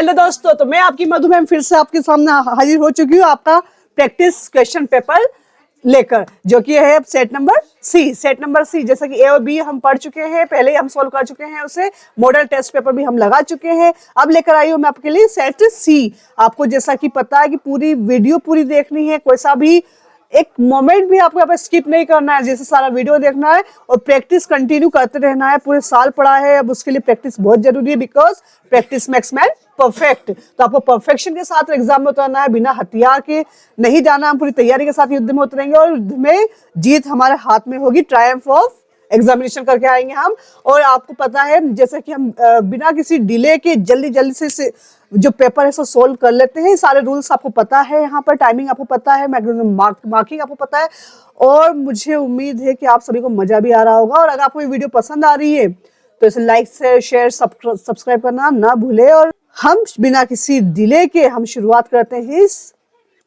Hello दोस्तों, तो मैं आपकी मधु मैम फिर से आपके सामने हाजिर हो चुकी हूँ आपका प्रैक्टिस क्वेश्चन पेपर लेकर, जो कि है सेट नंबर सी। जैसा कि ए और बी हम पढ़ चुके हैं, पहले ही हम सॉल्व कर चुके हैं उसे, मॉडल टेस्ट पेपर भी हम लगा चुके हैं। अब लेकर आई हूँ मैं आपके लिए सेट सी। आपको जैसा कि पता है कि पूरी वीडियो पूरी देखनी है, कोई सा भी एक मोमेंट भी आपको यहाँ पे स्किप नहीं करना है, जैसे सारा वीडियो देखना है और प्रैक्टिस कंटिन्यू करते रहना है। पूरे साल पढ़ा है, अब उसके लिए प्रैक्टिस बहुत जरूरी है, because practice makes man perfect. तो आपको परफेक्शन के साथ एग्जाम में उतरना है, बिना हथियार के नहीं जाना। हम पूरी तैयारी के साथ युद्ध में उतरेंगे और युद्ध में जीत हमारे हाथ में होगी। ट्रायम्फ ऑफ एग्जामिनेशन करके आएंगे हम। और आपको पता है जैसे कि हम बिना किसी डिले के जल्दी से जो पेपर है सो सोल्व कर लेते हैं। सारे रूल्स आपको पता है, यहाँ पर टाइमिंग आपको पता है, मार्किंग आपको पता है। और मुझे उम्मीद है कि आप सभी को मजा भी आ रहा होगा। और अगर आपको ये वीडियो पसंद आ रही है तो इसे लाइक शेयर सब्सक्राइब करना ना भूले। और हम बिना किसी डिले के हम शुरुआत करते हैं इस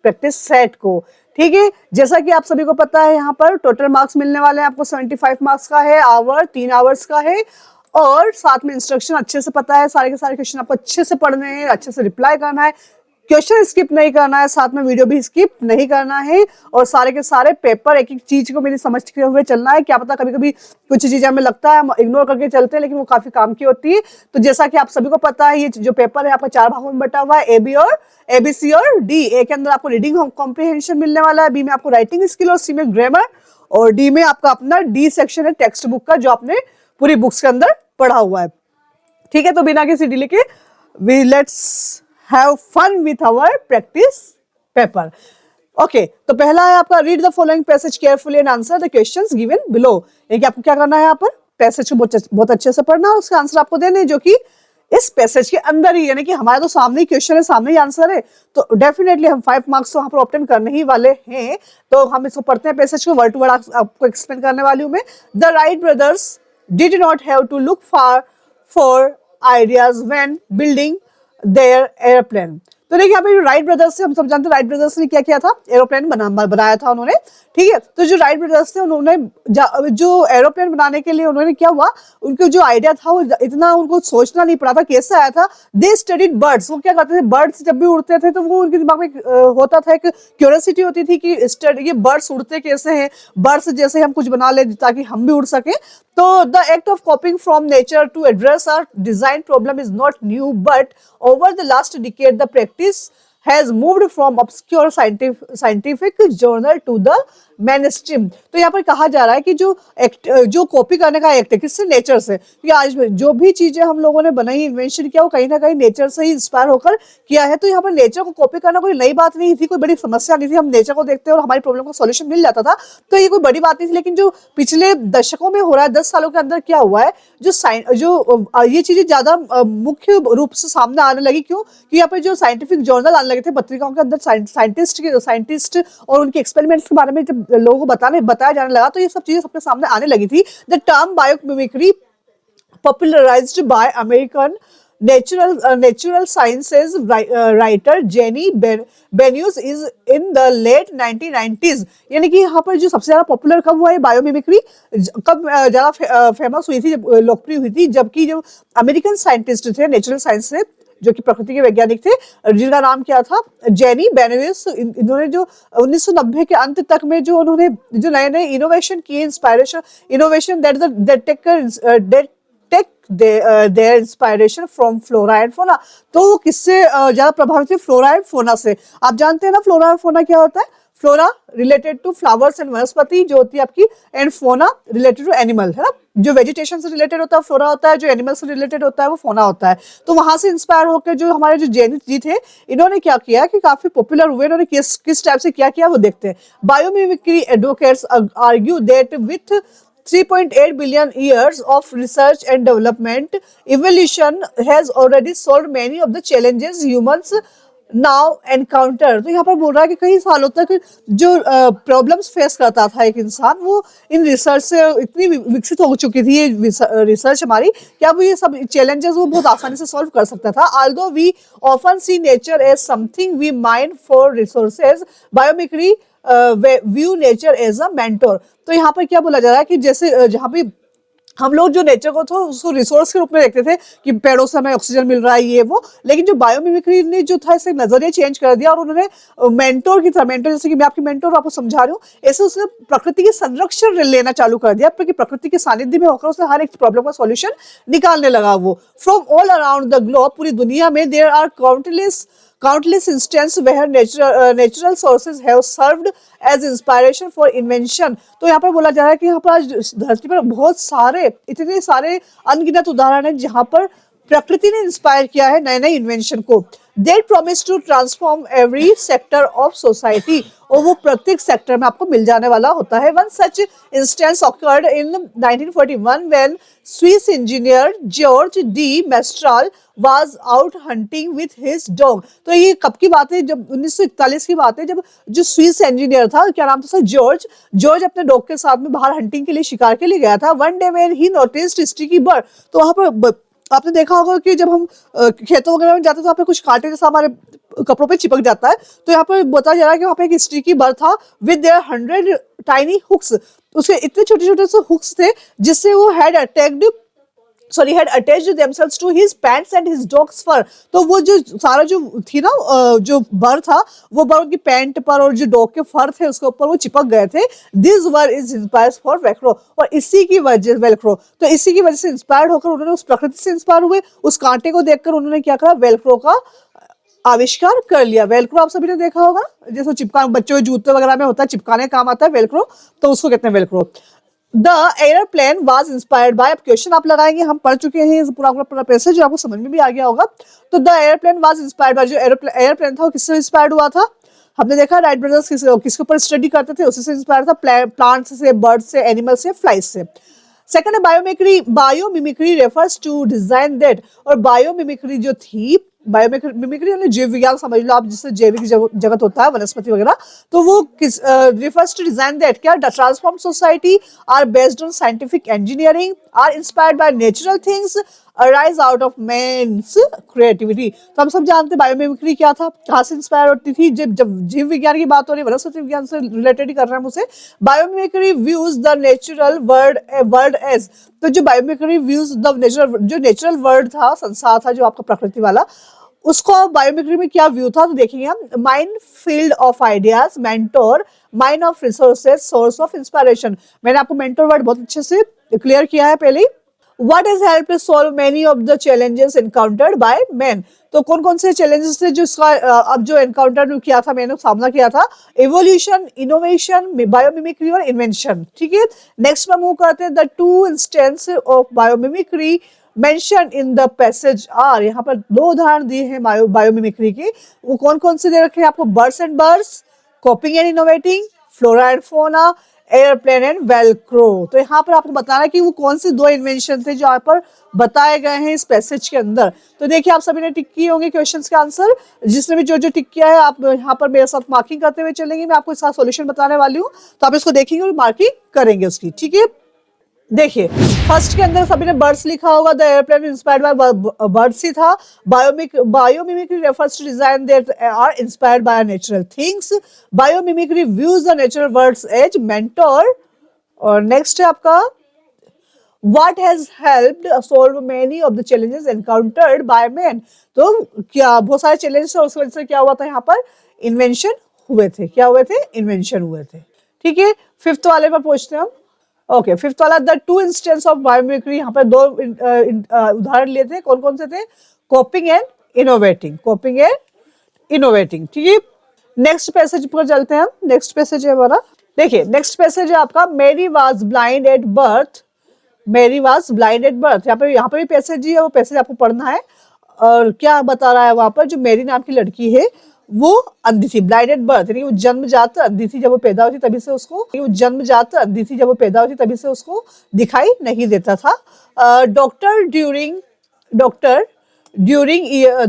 प्रैक्टिस सेट को। ठीक है, जैसा कि आप सभी को पता है यहाँ पर टोटल मार्क्स मिलने वाले हैं आपको 75 मार्क्स का है, 3 आवर्स का है। और साथ में इंस्ट्रक्शन अच्छे से पता है, सारे के सारे क्वेश्चन आपको अच्छे से पढ़ने हैं, अच्छे से रिप्लाई करना है, क्वेश्चन स्किप नहीं करना है, साथ में वीडियो भी स्किप नहीं करना है। और सारे के सारे पेपर एक एक चीज को मेरी समझते हुए चलना है। क्या पता कभी कभी कुछ चीजें हमें लगता है हम इग्नोर करके चलते हैं, लेकिन वो काफी काम की होती है। तो जैसा कि आप सभी को पता है, ये जो पेपर है आपका 4 भागों में बटा हुआ है, ABC और डी। ए के अंदर आपको रीडिंग कॉम्प्रिहेंशन मिलने वाला है, बी में आपको राइटिंग स्किल और सी में ग्रामर, और डी में आपका अपना डी सेक्शन है टेक्स्ट बुक का, जो आपने पूरी बुक्स के अंदर पढ़ा हुआ है। ठीक है, तो बिना किसी डिले के let's have fun with our practice paper. Okay, तो पहला है आपका read the following passage carefully and answer the questions given below. यानी कि आपको क्या करना है, यहाँ पर पैसेज को बहुत अच्छे से पढ़ना और उसका आंसर आपको देने, जो कि इस पैसेज के अंदर ही, यानी कि हमारा तो सामने ही क्वेश्चन है, सामने ही आंसर है। तो डेफिनेटली हम 5 मार्क्स तो वहां पर ऑब्टेन करने ही वाले हैं। तो हम इसको पढ़ते हैं, पैसेज को वर्ड टू वर्ड आपको एक्सप्लेन करने वाली हूँ मैं। The Wright brothers did not have to look far for ideas when building their airplane। तो देखिए यहाँ पे राइट ब्रदर्स से हम सब जानते हैं, राइट ब्रदर्स ने क्या किया था, एरोप्लेन बनाया था उन्होंने। ठीक है, तो जो राइट ब्रदर्स थे उन्होंने जो एरोप्लेन बनाने के लिए उन्होंने क्या हुआ, उनका जो आइडिया था वो इतना उनको सोचना नहीं पड़ा था। कैसे आया था, दे स्टडीड बर्ड्स। वो क्या करते थे, बर्ड्स जब भी उड़ते थे तो वो उनके दिमाग में होता था, एक क्यूरियोसिटी होती थी कि ये बर्ड्स उड़ते कैसे हैं, बर्ड्स जैसे हम कुछ बना ले ताकि हम भी उड़ सके। तो the act of copying from nature to address our design problem is not new, but over the last decade the practice has moved from obscure scientific journal to the mainstream। तो यहाँ पर कहा जा रहा है कि जो कॉपी करने का एक्ट है, किससे, नेचर से। कि आज जो भी चीजें हम लोगों ने बनाई, इन्वेंशन किया, वो कहीं ना कहीं नेचर से ही इंस्पायर होकर किया है। तो यहाँ पर नेचर को कॉपी करना कोई नई बात नहीं थी, कोई बड़ी समस्या नहीं थी। हम नेचर को देखते हैं और हमारी प्रॉब्लम का सॉल्यूशन मिल जाता था, तो ये कोई बड़ी बात नहीं थी। लेकिन जो पिछले दशकों में हो रहा है, 10 सालों के अंदर क्या हुआ है, जो ये चीजें ज्यादा मुख्य रूप से सामने आने लगी। क्यों? कि यहाँ पर जो साइंटिफिक जर्नल आने लगे थे, पत्रिकाओं के अंदर साइंटिस्ट और उनके एक्सपेरिमेंट्स के बारे में जब लोगों को बताया जाने लगा, तो ये सब चीजें सबके सामने आने लगी थी। The term biomimicry popularized by American natural sciences writer Jenny Benius is in the late 1990s। यानी कि यहाँ पर जो सबसे ज्यादा पॉपुलर कब हुआ है, बायोमिमिक्री कब ज्यादा फेमस हुई थी, जब लोकप्रिय हुई थी, जबकि जो अमेरिकन साइंटिस्ट थे नेचुरल साइंस से, जो कि प्रकृति के वैज्ञानिक थे, जिनका नाम क्या था, जेनी बेनियस। इन्होंने जो 1990 के अंत तक में जो उन्होंने जो नए इनोवेशन किए, innovation their inspiration from flora and fauna। तो वो किससे ज्यादा प्रभावित थे, फ्लोरा एंड फोना से। आप जानते हैं ना फ्लोरा एंड फोना क्या होता है। Flora related to flowers and वनस्पति जो होती है आपकी, and fauna related to animal, है ना। जो वेजिटेशन से रिलेटेड होता है फ्लोरा होता है, जो एनिमल से रिलेटेड होता है वो फोना होता है। तो वहां से इंस्पायर होकर जो हमारे जो जेनी जी थे, इन्होंने क्या किया कि काफी पॉपुलर हुए। इन्होंने किस टाइप से क्या किया वो देखते हैं। Biomimicry advocates argue that with 3.8 billion years of research and development, evolution has already solved many of the challenges humans now encounter। तो यहाँ पर बोल रहा है कि कई सालों तक जो प्रॉब्लम्स फेस करता था एक इंसान, वो इन रिसर्च से इतनी विकसित हो चुकी थी ये रिसर्च हमारी, कि अब ये सब चैलेंजेस वो बहुत आसानी से सॉल्व कर सकता था। although we often see nature as something we mine for resources, biomimetic view nature as a mentor. तो यहाँ पर क्या बोला जा रहा है कि जैसे जहाँ पे हम लोग जो नेचर को था उसको रिसोर्स के रूप में देखते थे कि पेड़ों से हमें ऑक्सीजन मिल रहा है ये वो, लेकिन जो बायोमिमिक्री ने जो था इसे नजरिया चेंज कर दिया और उन्होंने मेंटोर की तरह, मेंटोर जैसे कि मैं आपकी मेंटोर आपको समझा रही हूँ, ऐसे उसने प्रकृति के संरक्षण लेना चालू कर दिया, क्योंकि प्रकृति के सानिध्य में होकर उसने हर एक प्रॉब्लम का सॉल्यूशन निकालने लगा। वो from all around the globe, पूरी दुनिया में there are countless instances where natural sources have served as inspiration for invention। तो यहाँ पर बोला जा रहा है कि यहाँ पर आज धरती पर बहुत सारे, इतने सारे अनगिनत उदाहरण हैं जहाँ पर प्रकृति ने इंस्पायर किया है नए नए इन्वेंशन को। They promise to transform every sector of society, और वो प्रत्येक सेक्टर में आपको मिल जाने वाला होता है। One such instance occurred in 1941 when Swiss engineer George D. Mestral was out hunting with his dog। तो ये कब की बात है? जब 1941 की बात है, जब जो स्विस इंजीनियर था, क्या नाम था सर? जॉर्ज अपने डॉग के साथ में बाहर हंटिंग के लिए, शिकार के लिए गया था। One day when he noticed sticky bird, तो वहां पर आपने देखा होगा कि जब हम खेतों वगैरह में जाते हैं तो वहाँ पे कुछ कांटे जैसा हमारे कपड़ों पे चिपक जाता है, तो यहाँ पर बताया जा रहा है कि वहाँ पे एक स्टिकी बर्ड था विद देयर 100 टाइनी हुक्स। उसके इतने छोटे छोटे से हुक्स थे जिससे वो had attached themselves to his pants and his dog's fur। तो वो जो सारा जो थी ना, जो बर था, वो बर उनकी पैंट पर और जो डॉग के फर थे उसके ऊपर वो चिपक गए थे। This were is inspired for Velcro, और इसी की वजह वेल्क्रो, तो इसी की वजह से इंस्पायर्ड होकर उन्होंने उस प्रकृति से इंस्पायर हुए, उस कांटे को देखकर उन्होंने क्या करा, वेल्क्रो का आविष्कार कर लिया। वेल्क्रो आप सभी ने देखा होगा, जैसे चिपका बच्चों के जूते वगैरह में होता है, चिपकाने काम आता है वेल्क्रो, तो उसको कहते हैं Velcro. The airplane was inspired by, अब क्वेश्चन आप लगाएंगे, हम पढ़ चुके हैं इस पूरा पैसेज, आपको समझ में भी आ गया होगा। तो the airplane was inspired by, जो एयरप्लेन था वो किससे इंस्पायर्ड हुआ था? हमने देखा राइट ब्रदर्स किसके ऊपर स्टडी करते थे, उसी से इंस्पायर था, प्लांट्स से, बर्ड से, एनिमल से, फ्लाइज से। सेकंड है biomimicry. Biomimicry refers to design that, और बायोमिमिक्री जो थी, बायोमिमिक्री यानी जीव विज्ञान समझ लो आप, जिससे जैविक जगत होता है, वनस्पति वगैरह, तो वो किस रिफर्स टू डिजाइन दैट, क्या transform society are based on scientific engineering are inspired by natural things arise out of men's creativity. तो हम सब जानते हैं बायोमिमिक्री क्या था, कहाँ से इंस्पायर होती थी। जब जीव विज्ञान की बात हो रही है, वनस्पति विज्ञान से रिलेटेड ही कर रहे हैं उसे। Biomimicry views the natural world as, तो जो बायोमिमिक्री व्यूज द नेचुरल, जो नेचुरल वर्ल्ड था, संसार था जो आपका प्रकृति वाला, उसको बायोमिमिक्री में क्या व्यू था, तो देखेंगे हम। Mind field of ideas, mentor, mind of resources, source of inspiration. मैंने आपको मेंटोर वर्ड बहुत अच्छे से क्लियर किया है पहले। What has helped to solve many of the challenges encountered by men? तो कौन कौन से चैलेंजेस थे जो इसका अब जो एनकाउंटर किया था, मैंने सामना किया था? इवोल्यूशन, इनोवेशन, बायोमिमिक्री और इन्वेंशन। ठीक है, नेक्स्ट में मूव करते हैं। The two instance of biomimicry mention in the passage are, यहाँ पर दो उदाहरण दिए हैं बायोमिमिक्री के, वो कौन कौन से दे रखे हैं आपको? Birds and birds, कॉपिंग and innovating, flora and fauna, airplane and Velcro. तो यहाँ पर आपको बताना है कि वो कौन से दो इन्वेंशन थे जो यहाँ पर बताए गए हैं इस पैसेज के अंदर। तो देखिए आप सभी ने टिक किए होंगे क्वेश्चंस के आंसर, जिसने भी जो जो टिक किया है आप यहाँ पर मेरे साथ मार्किंग करते हुए चलेंगे। मैं आपको इसका सॉल्यूशन बताने वाली हूँ, तो आप इसको देखेंगे और मार्किंग करेंगे उसकी। ठीक है, देखिए फर्स्ट के अंदर सभी ने बर्ड्स लिखा होगा, the airplane inspired by birds ही था। Biomimicry refers to design that are inspired by natural things. Biomimicry views the natural worlds as mentor. और नेक्स्ट है आपका What has helped solve many of the challenges encountered by men। तो क्या बहुत सारे challenges है, उस वजह से क्या हुआ था, यहाँ पर इन्वेंशन हुए थे। क्या हुए थे? इन्वेंशन हुए थे। ठीक है, फिफ्थ वाले पर पहुंचते हैं हम। ओके, फिफ्थ वाला, the two instance of biomimicry, यहाँ पर दो उदाहरण लिए थे, कौन कौन से थे? कॉपिंग एंड इनोवेटिंग, कॉपिंग एंड इनोवेटिंग। ठीक है, नेक्स्ट पैसेज पर चलते हैं हम। नेक्स्ट पैसेज है हमारा, देखिए नेक्स्ट पैसेज है आपका, मेरी वाज ब्लाइंड एट बर्थ। मेरी वाज ब्लाइंड एट बर्थ, यहाँ पे भी पैसेज ही है, वो पैसेज आपको पढ़ना है। और क्या बता रहा है वहां पर, जो मेरी नाम की लड़की है वो अंधी थी, ब्लाइंड एट बर्थ, यानी वो जन्मजात अंधी थी, जब वो पैदा हुई तभी से उसको, वो जन्मजात अंधी थी, जब वो पैदा हुई तभी से उसको दिखाई नहीं देता था। Doctor during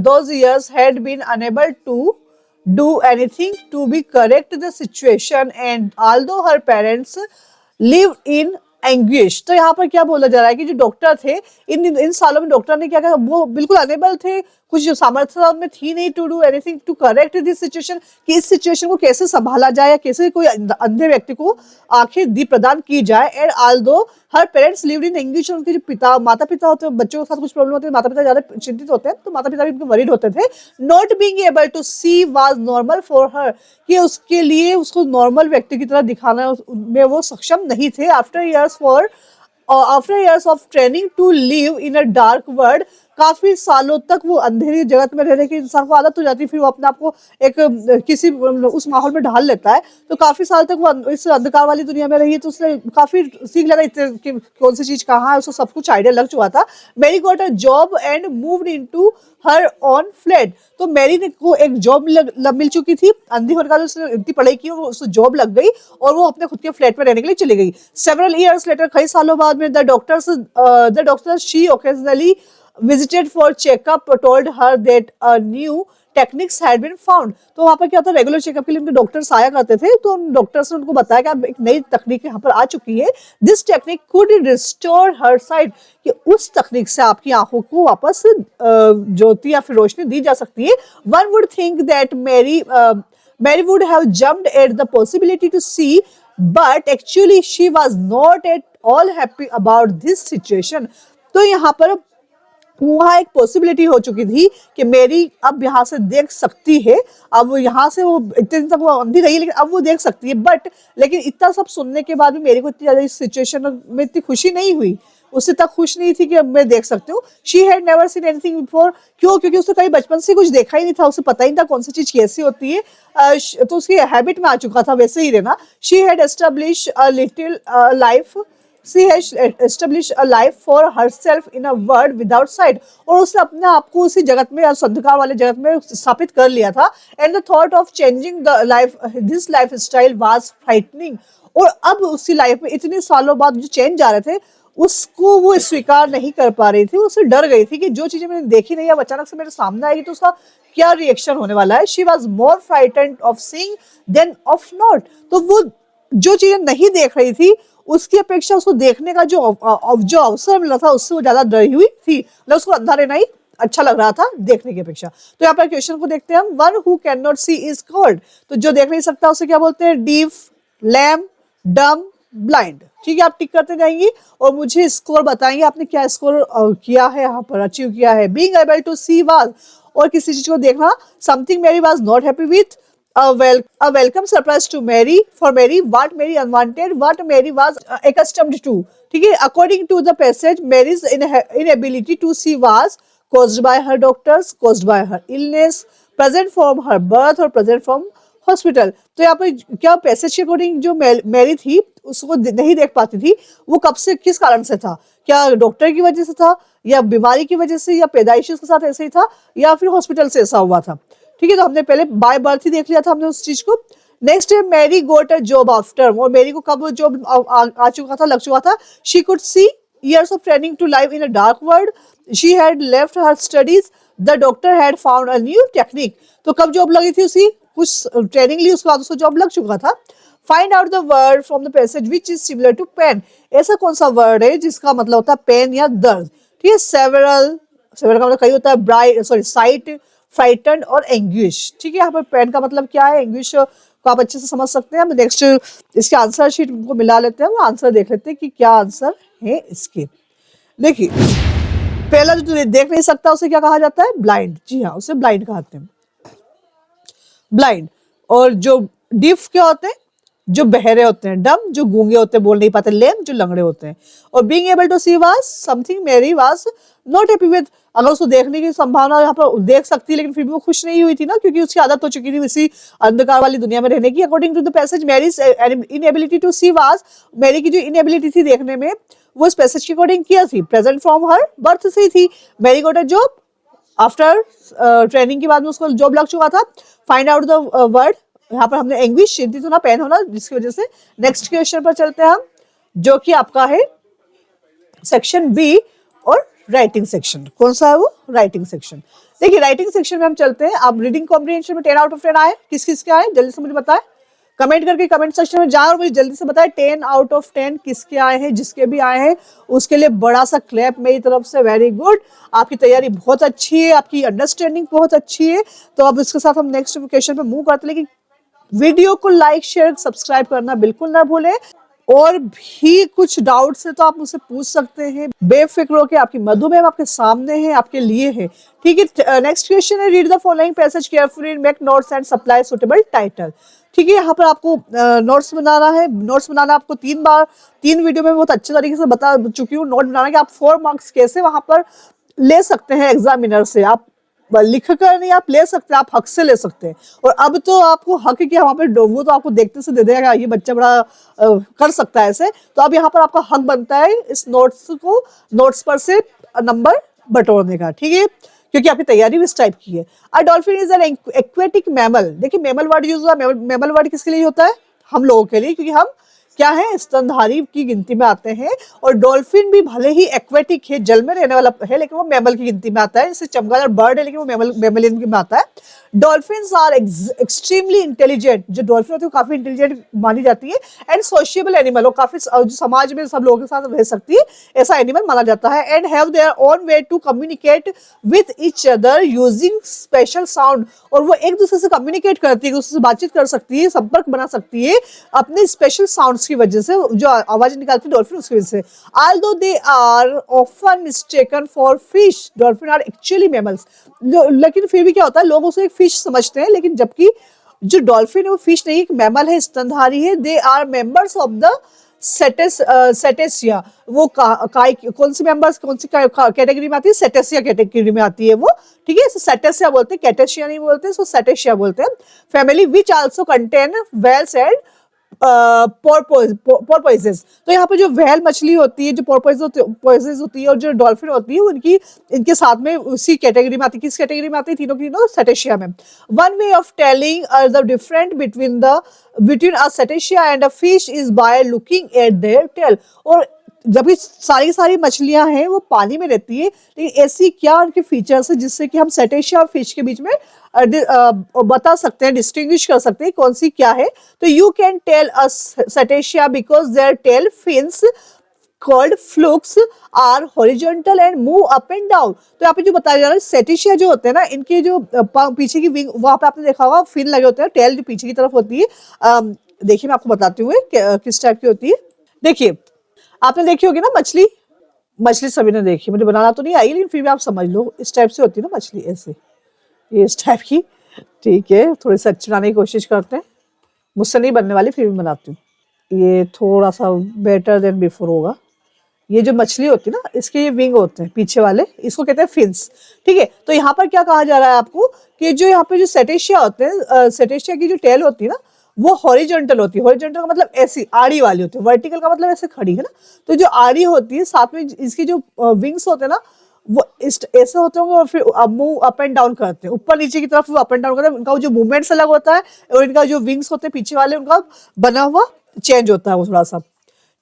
those years had been unable to do anything to be correct the situation, and although her parents lived in anguish. तो यहाँ पर क्या बोला जा रहा है कि जो डॉक्टर थे, इन सालों में डॉक्टर ने क्या कहा, वो बिल्कुल अनेबल थे कुछ जो सामर्थ्य में थी नहीं to do anything to correct this situation, कि इस सिचुएशन को कैसे संभाला जाए या कैसे कोई अंधे व्यक्ति को आंखें दी प्रदान की जाए। And although her parents lived in anguish, उनके जो पिता माता पिता होते हैं, बच्चों के साथ कुछ प्रॉब्लम होती है, माता पिता ज्यादा चिंतित होते हैं, तो माता पिता भी उनके वरीड होते थे। Not being able to see was normal for her, कि उसके लिए उसको नॉर्मल व्यक्ति की तरह दिखाना में वो सक्षम नहीं थे। After years of training to live in a dark world, काफी सालों तक वो अंधेरी जगत में रहने की इंसान को आदत हो जाती है, फिर वो अपने आप को एक किसी उस माहौल में ढाल लेता है। तो काफी साल तक वो इस अंधकार वाली दुनिया में रही है, तो उसने काफी सीख लिया कि कौन सी चीज कहाँ है, उसको सब कुछ आइडिया लग चुका था। Mary got a job and moved into her own flat, तो मैरी को एक जॉब मिल चुकी थी, अंधी होने का उसने इतनी पढ़ाई की, उसको जॉब लग गई और वो अपने खुद के फ्लैट में रहने के लिए चली गई। सेवरल ईयर्स लेटर, कई सालों बाद में the doctors she occasionally visited for checkup told her that a new techniques had been found, तो वहाँ पर क्या होता है, रेगुलर चेकअप के लिए उनके डॉक्टर्स आया करते थे, तो उन डॉक्टर्स ने उनको बताया कि अब एक नई तकनीक यहाँ पर आ चुकी है। This technique could restore her site, कि उस तकनीक से आपकी आंखों को वापस ज्योति या फिर रोशनी दी जा सकती है। One would think that Mary would have jumped at the possibility to see, but actually she was not at all happy about this situation. तो यहाँ पर वहाँ एक पॉसिबिलिटी हो चुकी थी कि मेरी अब यहाँ से देख सकती है, अब यहाँ से वो इतने दिन तक वो अंधी रही लेकिन अब वो देख सकती है, बट लेकिन इतना सब सुनने के बाद भी मेरी को इतनी ज्यादा इस सिचुएशन में इतनी खुशी नहीं हुई, उससे तक खुश नहीं थी कि अब मैं देख सकती हूँ। She had never seen anything before, क्यों? क्योंकि उसने कहीं बचपन से कुछ देखा ही नहीं था, उसे पता ही नहीं था कौन सी चीज कैसी होती है, तो उसकी हैबिट में आ चुका था वैसे ही रहना। She had establish a little life, She has established a life for herself in a world without sight, और उसने अपने आप को उसी जगत में, अंधकार वाले जगत में स्थापित कर लिया था। And the thought of changing the life, this lifestyle was frightening, और अब उसी लाइफ में इतने सालों बाद जो चेंज आ रहे थे उसको वो स्वीकार नहीं कर पा रही थी, उसे डर गई थी कि जो चीजें मैंने देखी नहीं अब अचानक से मेरे सामने आएगी तो उसका क्या रिएक्शन होने वाला है। She was more frightened of seeing than of not, तो वो जो चीजें नहीं देख रही थी उसकी अपेक्षा उसको देखने का जो अवसर मिला था उससे वो ज्यादा डरी हुई थी, मतलब उसको अंधा रहना ही अच्छा लग रहा था देखने की अपेक्षा। तो यहाँ पर क्वेश्चन को देखते हैं हम। One who can not see is called, तो जो देख नहीं सकता उसे क्या बोलते हैं? Deaf, lame, dumb, blind. ठीक है, आप टिक करते जाएंगे और मुझे स्कोर बताएंगे आपने क्या स्कोर किया है, यहाँ पर अचीव किया है। Being able to see was, और किसी चीज को देखना, something Mary was not happy with, a welcome surprise to Mary, for Mary, what Mary unwanted, what Mary was accustomed to. ठीक है, according to the passage, Mary's inability to see was caused by her doctors, caused by her illness, present from her birth or present from hospital. तो यहाँ पर क्या passage के according जो Mary थी उसको नहीं देख पाती थी, वो कब से किस कारण से था? क्या डॉक्टर की वजह से था, या बीमारी की वजह से, या पैदाइशी उसके साथ ऐसे ही था, या फिर हॉस्पिटल से ऐसा हुआ था? ठीक है, तो हमने पहले बाय बर्थ ही देख लिया था हमने उस चीज को। नेक्स्ट है Mary got a job after, और मैरी को कब जॉब आ चुका था, लग चुका था? She could see years of training to live in a dark world, she had left her studies, the doctor had found a new technique, तो कब जॉब लगी थी उसी? कुछ ट्रेनिंग ली उसके बाद उसको जॉब लग चुका था। Find out the word from the passage which is similar to pain, ऐसा कौन सा वर्ड है जिसका मतलब होता है पेन या दर्द? ठीक है, सेवरल, सेवरल का मतलब कई होता है, ब्राइट सॉरी साइट, फ्राइटन और एंग्विश। ठीक है, यहाँ पर पेन का मतलब क्या है, एंग्विश को आप अच्छे से समझ सकते हैं। हम नेक्स्ट इसके आंसर शीट को मिला लेते हैं, वो आंसर देख लेते हैं कि क्या आंसर है इसके। देखिए, पहला जो देख नहीं सकता उसे क्या कहा जाता है? ब्लाइंड। जी हाँ, उसे ब्लाइंड कहते हैं, ब्लाइंड। और जो डिफ क्या होते हैं? जो बहरे होते हैं। डम, जो गूंगे होते हैं, बोल नहीं पाते। लेम, जो लंगड़े होते हैं। और being able to see was something Mary was not happy with, अगर उसको देखने की संभावना यहाँ पर देख सकती है लेकिन फिर भी वो खुश नहीं हुई थी ना, क्योंकि उसकी आदत हो चुकी थी इसी अंधकार वाली दुनिया में रहने की। According to the passage Mary's inability to see was, Mary की जो इनएबिलिटी थी देखने में वो इस पैसेज के अकॉर्डिंग किया थी, प्रेजेंट फ्रॉम हर बर्थ से ही थी। Mary got a job after training के बाद में उसको जॉब लग चुका था। फाइंड आउट द वर्ड, यहाँ पर हमने एंग्विश, चिंतित होना, पेन होना, जिसकी वजह से। नेक्स्ट क्वेश्चन पर चलते हैं हम, जो कि आपका है सेक्शन बी और राइटिंग सेक्शन। कौन सा है वो? Writing section. देखिए, राइटिंग सेक्शन में हम चलते हैं। आप रीडिंग कॉम्प्रिहेंशन में 10 आउट ऑफ 10 आए, किस किस के आए जल्दी से मुझे बताएं। कमेंट करके कमेंट सेक्शन में जाओ और मुझे जल्दी से बताएं 10 आउट ऑफ 10 किसके आए हैं। जिसके भी आए हैं उसके लिए बड़ा सा क्लैप मेरी तरफ से। वेरी गुड, आपकी तैयारी बहुत अच्छी है, आपकी अंडरस्टैंडिंग बहुत अच्छी है। तो अब इसके साथ हम नेक्स्ट क्वेश्चन पे मूव करते हैं, लेकिन वीडियो को लाइक शेयर सब्सक्राइब करना बिल्कुल ना भूलें। और भी कुछ डाउट्स है तो आप मुझसे पूछ सकते हैं, बेफिक्र होकर। आपकी मधु मैम आपके सामने है, आपके लिए है, ठीक है। नेक्स्ट क्वेश्चन है, read the following passage carefully and make notes and supply suitable title. ठीक है, यहाँ पर आपको नोट्स बनाना है। नोट्स बनाना आपको 3 वीडियो में बहुत अच्छे तरीके से बता चुकी हूँ। नोट बनाना कि आप 4 मार्क्स कैसे वहां पर ले सकते हैं एग्जामिनर से। आप लिख कर नहीं, आप ले सकते हैं, आप हक से ले सकते हैं। और अब तो आपको हक है कि वहां पर वो तो आपको देखते से दे देगा, ये बच्चा बड़ा कर सकता है ऐसे। तो अब यहाँ पर आपका हक बनता है इस नोट्स पर से नंबर बटोरने का, ठीक है, क्योंकि आपकी तैयारी भी इस टाइप की है। A dolphin is an aquatic mammal. देखिए मैमल वर्ड यूज हुआ, मैमल वर्ड किसके लिए होता है? हम लोगों के लिए, क्योंकि हम क्या है, स्तनधारी की गिनती में आते हैं। और डॉल्फिन भी भले ही एक्वेटिक है, जल में रहने वाला है, लेकिन वो मैमल की गिनती में आता है। जैसे चमगादड़ बर्ड है, लेकिन वो मैमलियन में आता है। Dolphins are extremely intelligent. जो डॉल्फिन होती है वो काफी इंटेलिजेंट मानी जाती है। एंड सोशिएबल एनिमल, वो काफी जो समाज में सब लोगों के साथ रह सकती है, ऐसा एनिमल माना जाता है। And have their own way to communicate with each other using special sound. और वो एक दूसरे से कम्युनिकेट करती है, एक दूसरे से बातचीत कर सकती है, संपर्क बना सकती है अपने स्पेशल साउंड्स की वजह से, जो आवाज निकालती है डॉल्फिन उसकी वजह से। Although they are often mistaken for fish, dolphin are actually mammals। लेकिन फिर भी क्या होता है, लोग उसे एक फिश समझते हैं, लेकिन जबकि जो डॉल्फिन है वो फिश नहीं, एक मैमल है, स्तनधारी है। They are members of the Cetacea. वो कौन सी मेंबर्स, कौन सी कैटेगरी में आती है? सेटेसिया कैटेगरी में आती है वो, ठीक है। सेटेसिया बोलते हैं, कैटेशिया नहीं बोलते, इसको सेटेसिया बोलते हैं। Family which also contain whales and porpoises. तो यहाँ पे जो व्हेल मछली होती है, जो पोर्पोइसेस होती है और जो डॉल्फिन होती है, उनकी इनके साथ में उसी कैटेगरी में आती है। किस कैटेगरी में आती है? तीनों की तीनों सेटेशिया में। One way of telling the different between a Cetacea and a fish is by looking at their tail. और जब सारी मछलियां हैं वो पानी में रहती है, लेकिन ऐसी क्या उनके फीचर्स है जिससे कि हम सेटेशिया और फिश के बीच में बता सकते हैं, डिस्टिंग्विश कर सकते हैं कौन सी क्या है। तो you can tell a Cetacea because their tail fins called flukes are horizontal and move up and down. तो यहाँ पे जो बताया जा रहा है, सेटेशिया जो होते हैं ना, इनके जो पीछे की विंग, वहां पे आपने देखा होगा फिन लगे होते हैं, टेल जो पीछे की तरफ होती है। देखिए मैं आपको बताती हूँ किस टाइप की होती है। देखिए आपने देखी होगी ना मछली सभी ने देखी, मुझे बनाना तो नहीं आई, लेकिन फिर भी आप समझ लो, इस टाइप से होती है ना मछली, ऐसे, ये इस टाइप की, ठीक है। थोड़ी सी अच्छी बनाने की कोशिश करते हैं, मुझसे नहीं बनने वाली, फिर भी बनाती हूँ। ये थोड़ा सा बेटर देन बिफोर होगा। ये जो मछली होती है ना, इसके ये विंग होते हैं पीछे वाले, इसको कहते हैं फिन्स, ठीक है। तो यहाँ पर क्या कहा जा रहा है आपको कि जो यहाँ पे जो सेटेशिया होते हैं, सेटेशिया की जो टेल होती है ना, वो हॉरिजॉन्टल होती है। हॉरिजॉन्टल का मतलब ऐसी आड़ी वाली होती है, वर्टिकल का मतलब ऐसे खड़ी है ना। तो जो आड़ी होती है, साथ में इसकी जो विंग्स होते हैं ना, वो ऐसे होते होंगे और फिर मूव अप एंड डाउन करते हैं, ऊपर नीचे की तरफ वो अप एंड डाउन करते हैं। उनका जो मूवमेंट्स अलग होता है, और इनका जो विंग्स होते हैं पीछे वाले, उनका बना हुआ चेंज होता है वो थोड़ा सा,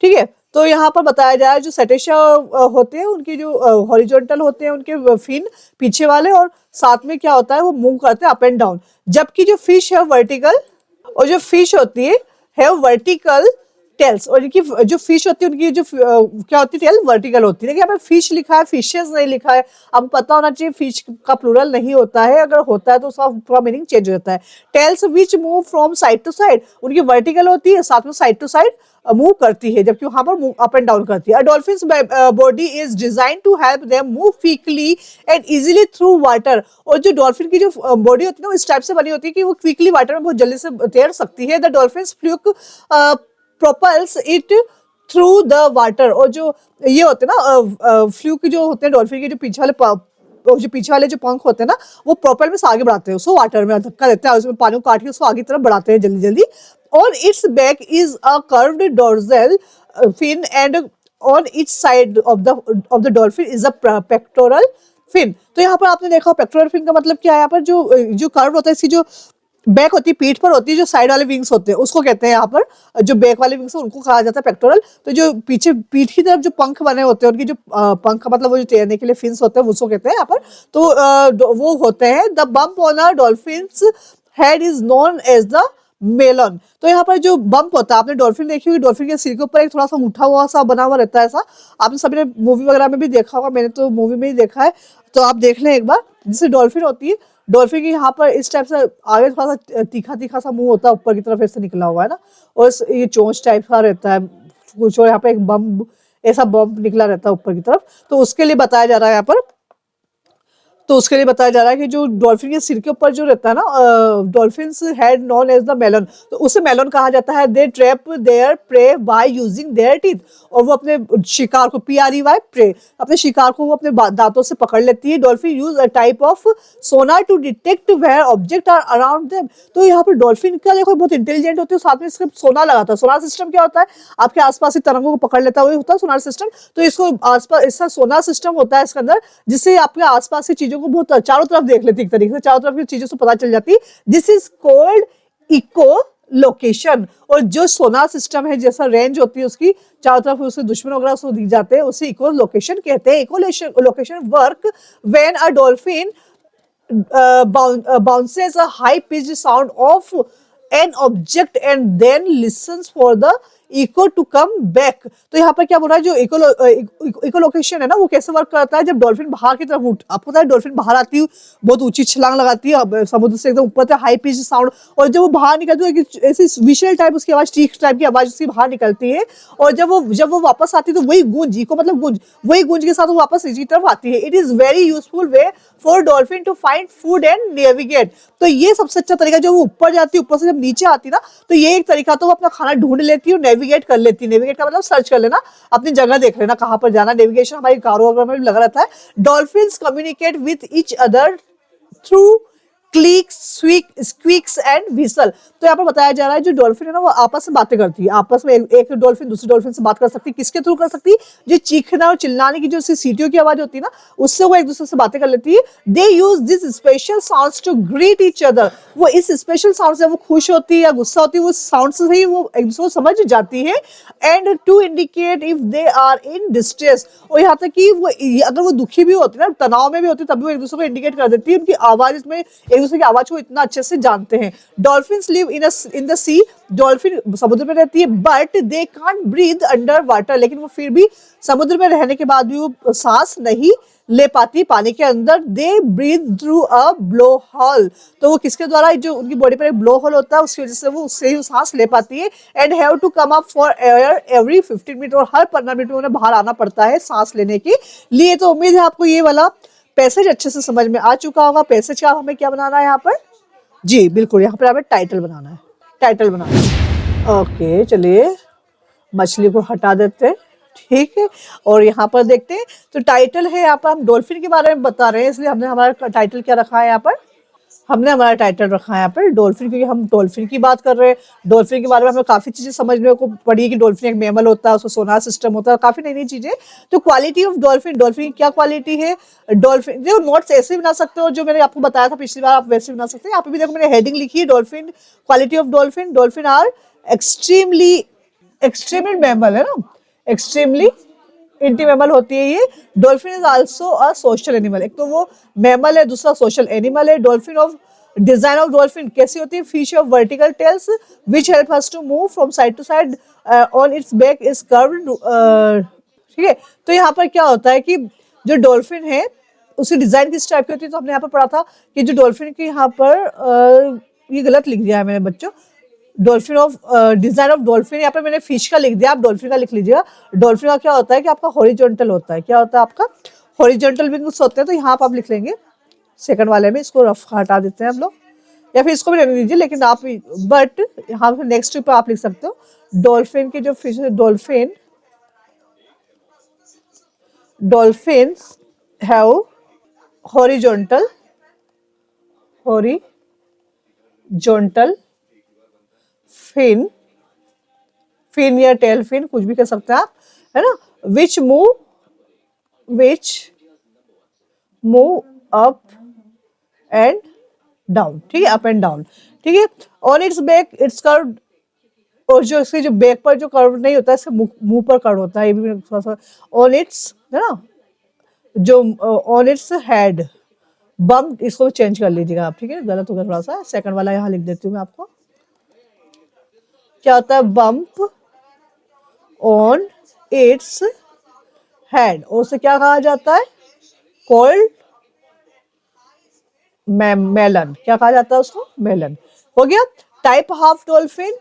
ठीक है। तो यहाँ पर बताया जाए जो सेटेशिया होते हैं, उनकी जो हॉरिजॉन्टल होते हैं उनके फिन पीछे वाले, और साथ में क्या होता है, वो मूव करते हैं अप एंड डाउन। जबकि जो फिश है वर्टिकल, और जो फिश होती है वर्टिकल टेल्स, और इनकी जो फिश होती है उनकी जो क्या होती है, टेल वर्टिकल होती है। देखिए यहाँ पे फिश लिखा है, फिशेस नहीं लिखा है। आपको पता होना चाहिए फिश का प्लूरल नहीं होता है, अगर होता है तो उसका पूरा मीनिंग चेंज हो जाता है। Tails which move from side to side, उनकी वर्टिकल होती है, साथ में साइड टू साइड मूव करती है, जबकि वहां पर मूव अप एंड डाउन करती है। Dolphin's body is design to help them move quickly and easily through water. और जो डॉल्फिन की जो बॉडी होती है ना, वो इस टाइप से बनी होती है कि वो क्विकली वाटर में बहुत जल्दी से तैर सकती है। The dolphin's fluke propels it through the water. और जो ये होते हैं ना फ्लूक जो होते हैं डॉल्फिन के, जो पीछे वाले जो पंख होते हैं ना, वो प्रोपेल में से आगे बढ़ाते हैं, उसको वाटर में धक्का देते हैं, उसमें पानी को काट के उसको आगे तरफ बढ़ाते हैं जल्दी जल्दी। और its back is a curved dorsal fin and on each side of the dolphin is a pectoral fin. तो यहाँ पर आपने देखा पेक्टोरल फिन का मतलब क्या है, यहाँ पर जो कर्व होता है, इसकी जो बैक होती है, पीठ पर होती है, जो साइड वाले विंग्स होते हैं उसको कहते हैं, यहाँ पर जो बैक वाले विंग्स है उनको कहा जाता है पेक्टोरल। तो जो पीछे पीठ की तरफ जो पंख बने होते हैं, उनकी जो पंख मतलब वो जो तैरने के लिए फिन्स होते हैं, उसको कहते हैं यहाँ पर। तो वो होते हैं the bump on a dolphin's head is known as the melon. तो यहाँ पर जो बम्प होता है, आपने डॉल्फिन देखी होगी, डॉल्फिन के सिर के ऊपर एक थोड़ा सा उठा हुआ सा बना हुआ रहता है ऐसा, आपने सभी ने मूवी वगैरह में भी देखा होगा, मैंने तो मूवी में ही देखा है, तो आप देख लें एक बार। जैसे डॉल्फिन होती है, डॉल्फिन की यहाँ पर इस टाइप से आगे थोड़ा सा तीखा तीखा सा मुंह होता है, ऊपर की तरफ ऐसे निकला हुआ है ना, और ये चोंच टाइप का रहता है कुछ, और यहाँ पे एक बम्प, ऐसा बम्प निकला रहता है ऊपर की तरफ। तो उसके लिए बताया जा रहा है यहाँ पर, तो उसके लिए बताया जा रहा है कि जो डॉल्फिन के सिर के ऊपर जो रहता है ना, dolphin's head known as the melon, तो उसे मेलन कहा जाता है। They trap their prey by using their teeth, और वो अपने शिकार को, PREY प्रे, अपने शिकार को वो अपने दांतों से पकड़ लेती है। Dolphin use a type of sonar to detect where object are around them. तो यहाँ पर डॉल्फिन का देखो बहुत इंटेलिजेंट होती है, साथ में इसका सोनार लगाता है। सोनार सिस्टम क्या होता है, आपके आसपास की तरंगों को पकड़ लेता है, वही होता है सोनार सिस्टम। तो इसको आसपास इसका सोनार सिस्टम होता है इसके अंदर, जिससे आपके आसपास की चीजों को बहुत चारों तरफ देख लेती है, एक तरीके से चारों तरफ की चीजों से पता चल जाती है। This is called echo location. और जो सोनार सिस्टम है, जैसा रेंज होती है उसकी, चारों तरफ उसके दुश्मन वगैरह उसको दिख जाते हैं, उसे इको लोकेशन कहते हैं। Echo location work when a dolphin bounces a high pitched sound of an object and then listens for the echo to come back। तो यहाँ पर क्या बोल रहा है, जो इको लोकेशन है ना, वो कैसे वर्क करता है, जब डॉल्फिन बाहर की तरफ आपको पता है डॉल्फिन बाहर आती है, बहुत ऊंची छलांग लगाती है समुद्र से एकदम ऊपर से, हाई पिच साउंड, और जब वो बाहर निकलती है ऐसी विशल टाइप उसकी आवाज, चीख टाइप की आवाज उसकी बाहर निकलती है, और जब वो वापस आती है तो वही गूंज, इको मतलब गूंज, वही गूंज के साथ वो वापस नीचे की तरफ आती है। It is very useful way for dolphin to find food and navigate. तो ये सबसे अच्छा तरीका, जो वो ऊपर जाती है, ऊपर से जब नीचे आती ना, तो ये एक तरीका, तो वो अपना खाना ढूंढ लेती है और नेविगेट कर लेती है। नेविगेट का मतलब सर्च कर लेना, अपनी जगह देख लेना कहाँ पर जाना, नेविगेशन हमारी कारों वगैरह में भी लगा रहता है। Dolphins communicate with each other through clicks, squeaks and whistle. तो यहाँ पर बताया जा रहा है जो डॉल्फिन है ना, वो आपस में बातें करती है, आपस में एक डॉल्फिन दूसरी डॉल्फिन से बात कर सकती है। किसके थ्रू कर सकती है, जो चीखना और चिल्लाने की जो सीटियों की आवाज होती है ना, उससे वो एक दूसरे से बातें कर लेती है। They use this special sounds to greet each other. वो इस स्पेशल साउंड से वो खुश होती है या गुस्सा होती है, वो साउंड से ही वो एक दूसरे को समझ जाती है। And to indicate if they are in distress, और यहाँ तक कि वो अगर वो दुखी भी होती है ना, तनाव में भी होती है, तब भी वो एक दूसरे को इंडिकेट कर देती है। उनकी आवाज में एक दूसरे की आवाज को इतना अच्छे से जानते हैं। Dolphins live in the sea, dolphin समुद्र में रहती है, but they can't breathe under water, लेकिन वो फिर भी समुद्र में रहने के बाद भी वो सांस नहीं ले पाती पानी के अंदर। They breathe through a blowhole, तो वो किसके द्वारा, जो उनकी बॉडी पर एक ब्लो होल होता है, उसकी वजह से वो उससे ही सांस ले पाती है। And have to come up for air every 15 minute, और हर 15 मिनट में उन्हें बाहर आना पड़ता है सांस लेने के लिए। तो उम्मीद है आपको ये वाला पैसेज अच्छे से समझ में आ चुका होगा। पैसेज का हमें क्या बनाना है यहाँ पर, जी बिल्कुल, यहाँ पर हमें टाइटल बनाना है, टाइटल बनाना है। ओके, चलिए मछली को हटा देते हैं, ठीक है, और यहाँ पर देखते हैं। तो टाइटल है यहाँ पर, हम डॉल्फिन के बारे में बता रहे हैं, इसलिए हमने हमारा टाइटल क्या रखा है यहाँ पर, हमने हमारा टाइटल रखा है यहाँ पर डॉल्फिन, क्योंकि हम डॉल्फिन की बात कर रहे हैं। डॉल्फिन के बारे में हमें काफी चीजें समझने को पड़ी कि डॉल्फिन एक मैमल होता है, उसका सोनार सिस्टम होता है, काफी नई नई चीजें। तो क्वालिटी ऑफ डॉल्फिन, डॉल्फिन की क्या क्वालिटी है। डॉल्फिन देखो, नोट्स ऐसे बना सकते हो, जो मैंने आपको बताया था पिछली बार, आप वैसे बना सकते हैं। यहाँ पे भी देखो मैंने हेडिंग लिखी है, dolphin, quality of dolphin. Dolphin are extremely, extremely mammal है ना, एक्सट्रीमली इंटी मैमल होती है ये। Dolphin is also a social animal, एक तो वो मैमल है, दूसरा सोशल एनिमल है। Dolphin of design of dolphin कैसी होती है, fish of vertical tails which help us to move from side to side on its back is curved, ठीक है। तो यहाँ पर क्या होता है कि जो डॉल्फिन है उसकी डिजाइन किस टाइप की होती है, तो हमने यहाँ पर पढ़ा था कि जो डॉल्फिन की यहाँ पर ये गलत लिख दिया है मैंने बच्चों, dolphin of design of dolphin, यहाँ पर मैंने फिश का लिख दिया, आप डॉल्फिन का लिख लीजिएगा। डॉल्फिन का क्या होता है कि आपका हॉरिजॉन्टल होता है, क्या होता है आपका हॉरिजॉन्टल विंग्स होते हैं। तो यहाँ पर आप लिख लेंगे सेकंड वाले में, इसको रफ हटा देते हैं हम लोग, या फिर इसको भी रहने दीजिए, लेकिन आप, बट यहाँ पे नेक्स्ट पे आप लिख सकते हो डॉल्फिन की जो फिश है, dolphin have horizontal fin, fin या टेल फिन, कुछ भी कह सकते हैं आप, है ना। Which move up and down, ठीक है, अप एंड डाउन, ठीक है। On its back its curve, और जो इसके जो बैक पर जो कर्व नहीं होता है, इसके मुंह पर कर्व होता है, ये भी थोड़ा सा। ऑन इट्स, है ना, जो ऑन इट्स हेड बम्प, इसको चेंज कर लीजिएगा आप, ठीक है, गलत हो गया थोड़ा सा, सेकंड वाला यहाँ लिख देती हूँ मैं आपको, क्या होता है, बम्प ऑन इट्स हेड, और उसे क्या कहा जाता है, कोल्ड मेलन, क्या कहा जाता है उसको, मेलन। हो गया। टाइप हाफ डॉल्फिन,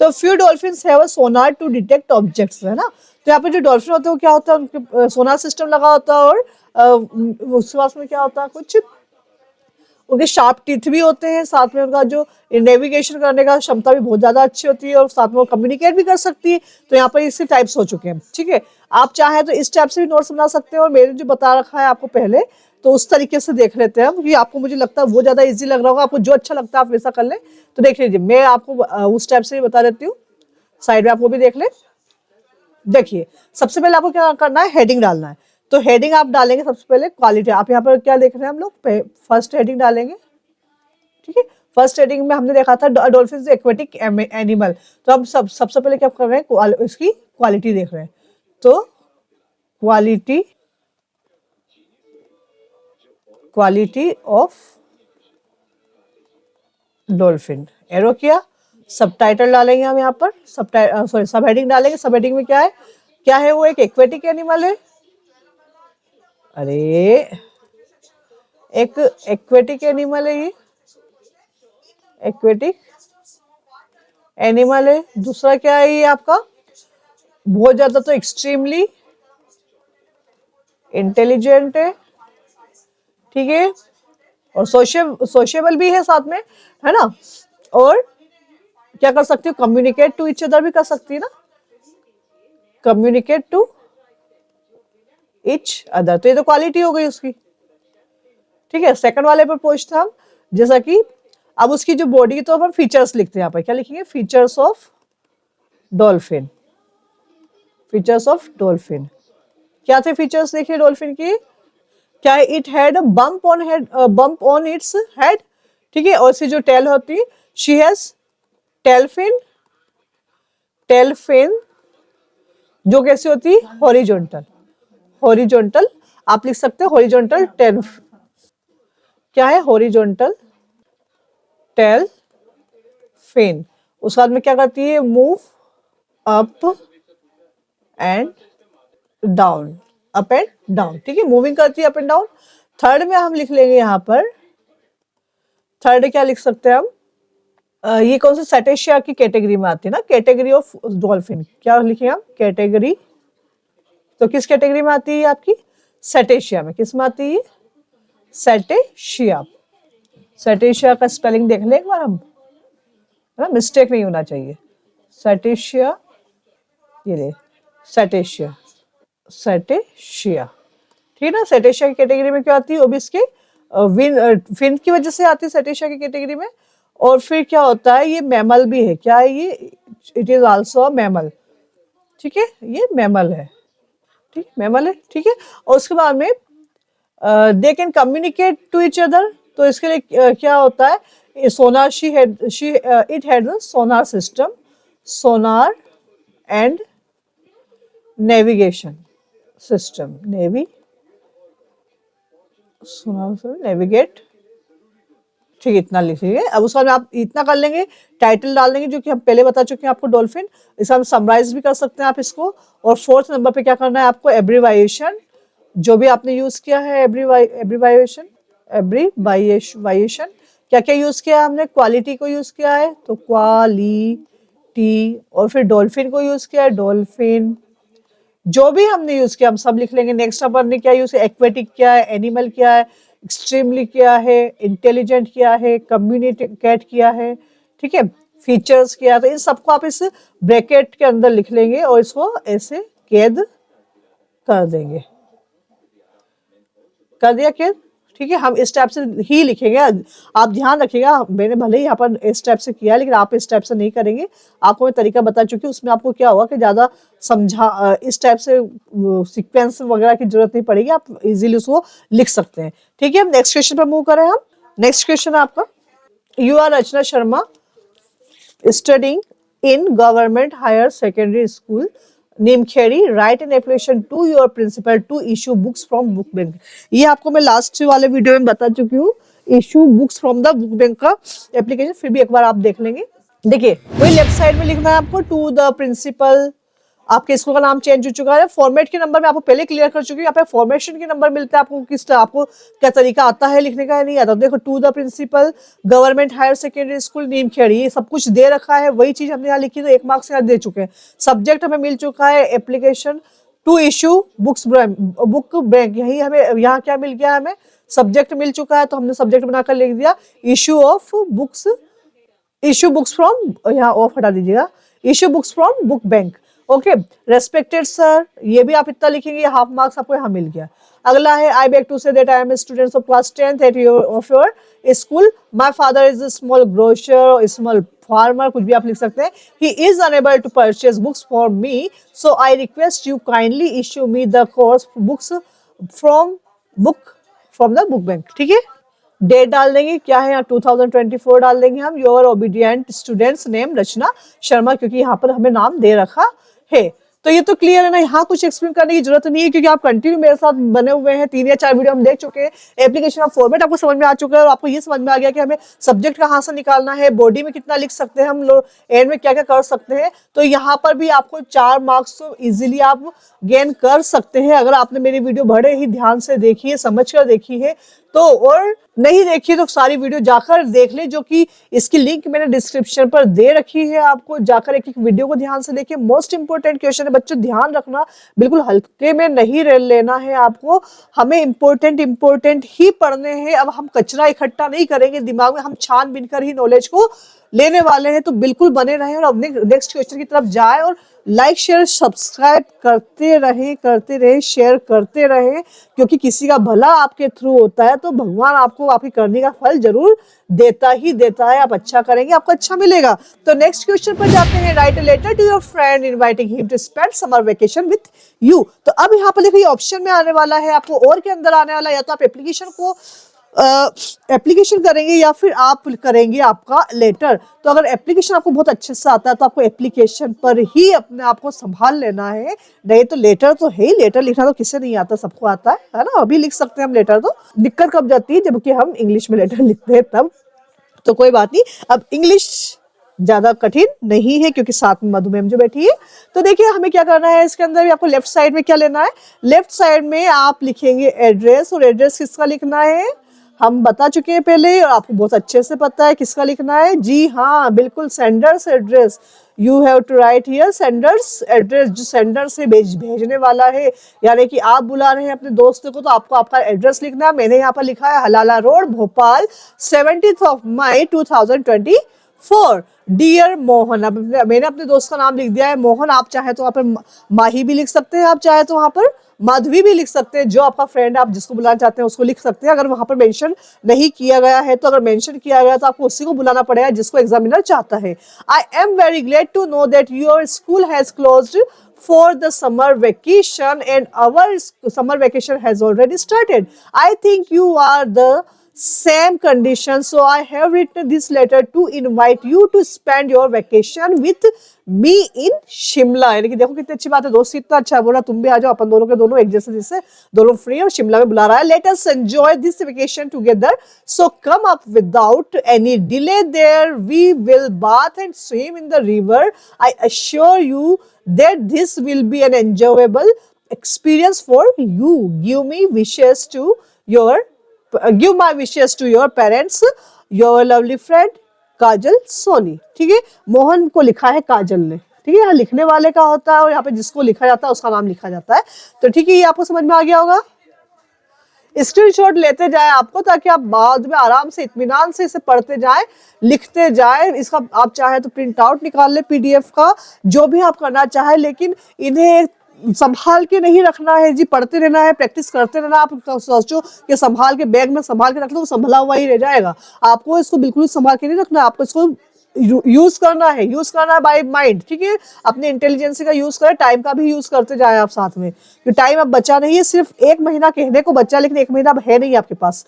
तो few dolphins have a sonar to detect objects, है ना। तो यहाँ पे जो डॉल्फिन होते हैं वो क्या होता है, उनके सोनार सिस्टम लगा होता है, और उसके पास में क्या होता है, कुछ उनके शार्प टीथ भी होते हैं, साथ में उनका जो नेविगेशन करने का क्षमता भी बहुत ज्यादा अच्छी होती है, और साथ में वो कम्युनिकेट भी कर सकती है। तो यहाँ पर इसके टाइप्स हो चुके हैं, ठीक है। आप चाहें तो इस टाइप से भी नोट्स बना सकते हैं, और मैंने जो बता रखा है आपको पहले, तो उस तरीके से देख लेते हैं हम, क्योंकि आपको मुझे लगता है वो ज्यादा इजी लग रहा होगा, आपको जो अच्छा लगता है आप वैसा कर लें। तो देख लीजिए, मैं आपको उस टाइप से भी बता देती हूँ, साइड में आप वो भी देख ले। देखिए, सबसे पहले आपको क्या करना है, हेडिंग डालना है। तो हेडिंग आप डालेंगे सबसे पहले क्वालिटी, आप यहाँ पर क्या देख रहे हैं हम लोग, फर्स्ट हेडिंग डालेंगे, ठीक है। फर्स्ट हेडिंग में हमने देखा था डॉल्फिन एक्वेटिक एनिमल, तो हम सबसे पहले क्या कर रहे हैं, इसकी क्वालिटी देख रहे हैं। तो क्वालिटी ऑफ डॉल्फिन, एरो किया, सब टाइटल डालेंगे हम यहाँ पर, सब हेडिंग डालेंगे। सब हेडिंग में क्या है वो एक एक्वेटिक एनिमल है, अरे एक एक्वेटिक एनिमल है, ये एक्वेटिक एनिमल है। दूसरा क्या है ये आपका, बहुत ज्यादा तो एक्सट्रीमली इंटेलिजेंट ठीक है, और सोशेबल भी है साथ में, है ना। और क्या कर सकती हो, कम्युनिकेट टू ईच अदर भी कर सकती है ना, कम्युनिकेट टू ईच अदर, तो ये तो क्वालिटी हो गई उसकी, ठीक है। सेकंड वाले पर पहुंचते हम, जैसा कि अब उसकी जो बॉडी तो हम फीचर्स लिखते हैं, यहाँ पर क्या लिखेंगे, features of dolphin. Features of dolphin क्या थे, फीचर्स देखिए डॉल्फिन की, क्या है, it had bump on its head, ठीक है। और इसकी जो टेल होती है, शी हैज टेल फिन जो कैसी होती है, हॉरिजॉन्टल, आप लिख सकते हैं हॉरिजॉन्टल टेल, क्या है, हॉरिजॉन्टल टेल फिन। उसके बाद में क्या करती है, मूव अप एंड डाउन, ठीक है, मूविंग करती है अप एंड डाउन। थर्ड में हम लिख लेंगे यहाँ पर, थर्ड क्या लिख सकते हैं हम, ये कौन सा सेटेशिया की कैटेगरी में आती है ना, कैटेगरी ऑफ डॉल्फिन, क्या लिखे हम, कैटेगरी, तो किस कैटेगरी में आती है आपकी, सेटेशिया में, किस में आती है, सेटेशिया का स्पेलिंग देख ले एक बार हम, है ना, मिस्टेक नहीं होना चाहिए, सेटेशिया, ये ले सेटेशिया, ठीक है ना। सेटेशिया की कैटेगरी में क्या आती है, वो भी इसके फिन की वजह से आती है सेटेशिया की कैटेगरी में। और फिर क्या होता है, ये मैमल भी है, क्या है ये, इट इज आल्सो मैमल, ठीक है, ये मैमल है, ठीक, मैमल है, ठीक है। और उसके बाद में they can communicate to each other, तो इसके लिए क्या होता है, sonar, it had sonar system, sonar and navigation system, navigate, ठीक है, इतना लिखिए। अब उसके बाद आप इतना कर लेंगे, टाइटल डाल देंगे जो कि हम पहले बता चुके हैं आपको डॉल्फिन, इसका हम समराइज भी कर सकते हैं आप इसको। और फोर्थ नंबर पे क्या करना है आपको, एब्रीवाइएशन, जो भी आपने यूज किया है, एब्रीवाइएशन, क्या क्या यूज किया है हमने, क्वालिटी को यूज किया है, तो क्वालिटी, और फिर डॉल्फिन को यूज किया है, डॉल्फिन, जो भी हमने यूज किया हम सब लिख लेंगे। नेक्स्ट नंबर ने क्या यूज किया, एक्वेटिक क्या है, एनिमल क्या है, एक्सट्रीमली क्या है, इंटेलिजेंट क्या है, कम्युनिकेट किया है, ठीक है, फीचर्स क्या है। तो इन सबको आप इस ब्रैकेट के अंदर लिख लेंगे और इसको ऐसे कैद कर देंगे, कर दिया कैद, ठीक है। हम इस टाइप से ही लिखेंगे, आप ध्यान रखिएगा, मैंने भले ही यहाँ पर इस टाइप से किया लेकिन आप इस टाइप से नहीं करेंगे, आपको मैं तरीका बता चुकी हूँ, उसमें आपको क्या होगा कि ज्यादा समझा, इस टाइप से सीक्वेंस वगैरह की जरूरत नहीं पड़ेगी, आप इजीली उसको लिख सकते हैं, ठीक है। हम नेक्स्ट क्वेश्चन पर मूव करें, हम नेक्स्ट क्वेश्चन है आपका, you are Rachna Sharma studying in government higher secondary school Neemkhedi, write an application to your principal to issue books from book bank. ये आपको मैं लास्ट वाले वीडियो में बता चुकी हूँ, issue books from the book bank का एप्लीकेशन, फिर भी एक बार आप देख लेंगे। देखिए वही लेफ्ट साइड में लिखना है आपको, टू द प्रिंसिपल। आपके स्कूल का नाम चेंज हो चुका है। फॉर्मेट के नंबर में आपको पहले क्लियर कर चुकी हूँ, यहाँ पे फॉर्मेशन के नंबर मिलता है आपको, किस तरह आपको क्या तरीका आता है लिखने का, नहीं आता। देखो to the principal government higher secondary school Neemkhedi, ये सब कुछ दे रखा है, वही चीज हमने यहाँ लिखी, तो 1 मार्क्स यहाँ दे चुके हैं। सब्जेक्ट हमें मिल चुका है application to issue books book bank, यही हमें यहाँ क्या मिल गया, हमें सब्जेक्ट मिल चुका है, तो हमने सब्जेक्ट बनाकर लिख दिया issue of books, issue books from, यहाँ ऑफ हटा दीजिएगा, issue books from book bank. Okay, respected sir, ये भी आप इतना लिखेंगे, हाफ मार्क्स आपको यहाँ मिल गया। अगला है I beg to say that I am student of class 10th at your school, my father is a small grocer, small farmer, कुछ भी आप लिख सकते हैं। He is unable to purchase books for me, so I request you kindly issue me the course books from the book bank. ठीक है, date डाल देंगे, क्या है यहाँ 2024 डाल देंगे हम। योर ओबीडियंट स्टूडेंट्स नेम रचना शर्मा, क्योंकि यहाँ पर हमें नाम दे रखा है। तो ये तो क्लियर है ना, यहाँ कुछ एक्सप्लेन करने की जरूरत नहीं है, क्योंकि आप कंटिन्यू मेरे साथ बने हुए हैं, 3 या 4 वीडियो हम देख चुके हैं। एप्लीकेशन ऑफ फॉर्मेट आपको समझ में आ चुका है, और आपको ये समझ में आ गया कि हमें सब्जेक्ट कहाँ से निकालना है, बॉडी में कितना लिख सकते हैं हम लोग, एंड में क्या क्या कर सकते हैं। तो यहाँ पर भी आपको 4 मार्क्स तो इजिली आप गेन कर सकते हैं, अगर आपने मेरी वीडियो बड़े ही ध्यान से देखी है, समझ कर देखी है तो। और नहीं देखी तो सारी वीडियो जाकर देख ले, जो कि इसकी लिंक मैंने डिस्क्रिप्शन पर दे रखी है, आपको जाकर एक एक वीडियो को ध्यान से देखिए। मोस्ट इंपोर्टेंट क्वेश्चन है बच्चों, ध्यान रखना, बिल्कुल हल्के में नहीं लेना है आपको, हमें इंपॉर्टेंट ही पढ़ने हैं। अब हम कचरा इकट्ठा नहीं करेंगे दिमाग में, हम छान-बीन कर ही नॉलेज को लेने वाले हैं, तो बिल्कुल बने रहें और अपने नेक्स्ट क्वेश्चन की तरफ जाए, और लाइक शेयर सब्सक्राइब करते रहे, शेयर करते रहे, क्योंकि किसी का भला आपके थ्रू होता है तो भगवान आपको आपकी करने का फल जरूर देता है। आप अच्छा करेंगे, आपको अच्छा मिलेगा। तो नेक्स्ट क्वेश्चन पर जाते हैं। Write a letter to your friend inviting him to spend summer vacation with you. तो अब यहाँ पर देखो ये ऑप्शन में आने वाला है आपको, और के अंदर आने वाला है, या तो आप एप्लीकेशन को एप्लीकेशन करेंगे या फिर आप करेंगे आपका लेटर। तो अगर एप्लीकेशन आपको बहुत अच्छे से आता है तो आपको एप्लीकेशन पर ही अपने आप को संभाल लेना है, नहीं तो लेटर तो है ही, लेटर लिखना तो किसे नहीं आता, सबको आता है ना। अभी लिख सकते हैं हम लेटर, तो दिक्कत कब जाती है जबकि हम इंग्लिश में लेटर लिखते हैं तब। तो कोई बात नहीं, अब इंग्लिश ज्यादा कठिन नहीं है, क्योंकि साथ में मधु मैम जो बैठी है। तो देखिए हमें क्या करना है इसके अंदर भी, आपको लेफ्ट साइड में क्या लेना है, लेफ्ट साइड में आप लिखेंगे एड्रेस, और एड्रेस किसका लिखना है हम बता चुके हैं पहले, और आपको बहुत अच्छे से पता है किसका लिखना है। जी हाँ, बिल्कुल, sender's address. You have to write here sender's address, जो सेंडर से भेजने वाला है, यानी कि आप बुला रहे हैं अपने दोस्त को, तो आपको आपका एड्रेस लिखना है। मैंने यहाँ पर लिखा है हलाला रोड भोपाल 17 मई 2024 डियर मोहन। अब मैंने अपने दोस्त का नाम लिख दिया है मोहन, आप चाहे तो वहाँ पर माही भी लिख सकते हैं, आप चाहे तो वहाँ पर माधवी भी लिख सकते हैं, जो आपका फ्रेंड आप जिसको बुलाना चाहते हैं उसको लिख सकते हैं। अगर वहां पर मेंशन नहीं किया गया है, तो अगर मेंशन किया गया तो आपको उसी को बुलाना पड़ेगा जिसको एग्जामिनर चाहता है। I am very glad to know that your school has closed for the summer vacation and our summer vacation has already started. I think you are the same condition, so I have written this letter to invite you to spend your vacation with me in Shimla। यानी कि देखो कितनी अच्छी बात है, दोस्त इतना अच्छा बोला, तुम भी आ जाओ, अपन दोनों के दोनों एक जैसे, जिससे दोनों फ्री, और शिमला में बुला रहा है। Let us enjoy this vacation together, so come up without any delay there, we will bath and swim in the river, I assure you that this will be an enjoyable experience for you, give my wishes to your parents, your lovely friend काजल सोनी। ठीक है, मोहन को लिखा है काजल ने, ठीक है, यहाँ लिखने वाले का होता है, और यहाँ पे जिसको लिखा जाता है उसका नाम लिखा जाता है। तो ठीक है, ये आपको समझ में आ गया होगा। स्क्रीनशॉट लेते जाए आपको, ताकि आप बाद में आराम से इत्मीनान से इसे पढ़ते जाएं, लिखते जाएं। इसका आप चाहे तो प्रिंट आउट निकाल ले पीडीएफ का, जो भी आप करना चाहे, लेकिन इन्हें संभाल के नहीं रखना है जी, पढ़ते रहना है, प्रैक्टिस करते रहना। आप सोचो कि संभाल के बैग में संभाल के रख लो, तो संभला हुआ ही रह जाएगा। आपको इसको बिल्कुल संभाल के नहीं रखना, आपको इसको यूज करना है बाय माइंड। ठीक है, अपने इंटेलिजेंस का यूज करें, टाइम का भी यूज करते जाए आप साथ में, क्योंकि टाइम अब बचा नहीं है, सिर्फ 1 महीना कहने को बचा, लेकिन 1 महीना अब है नहीं आपके पास।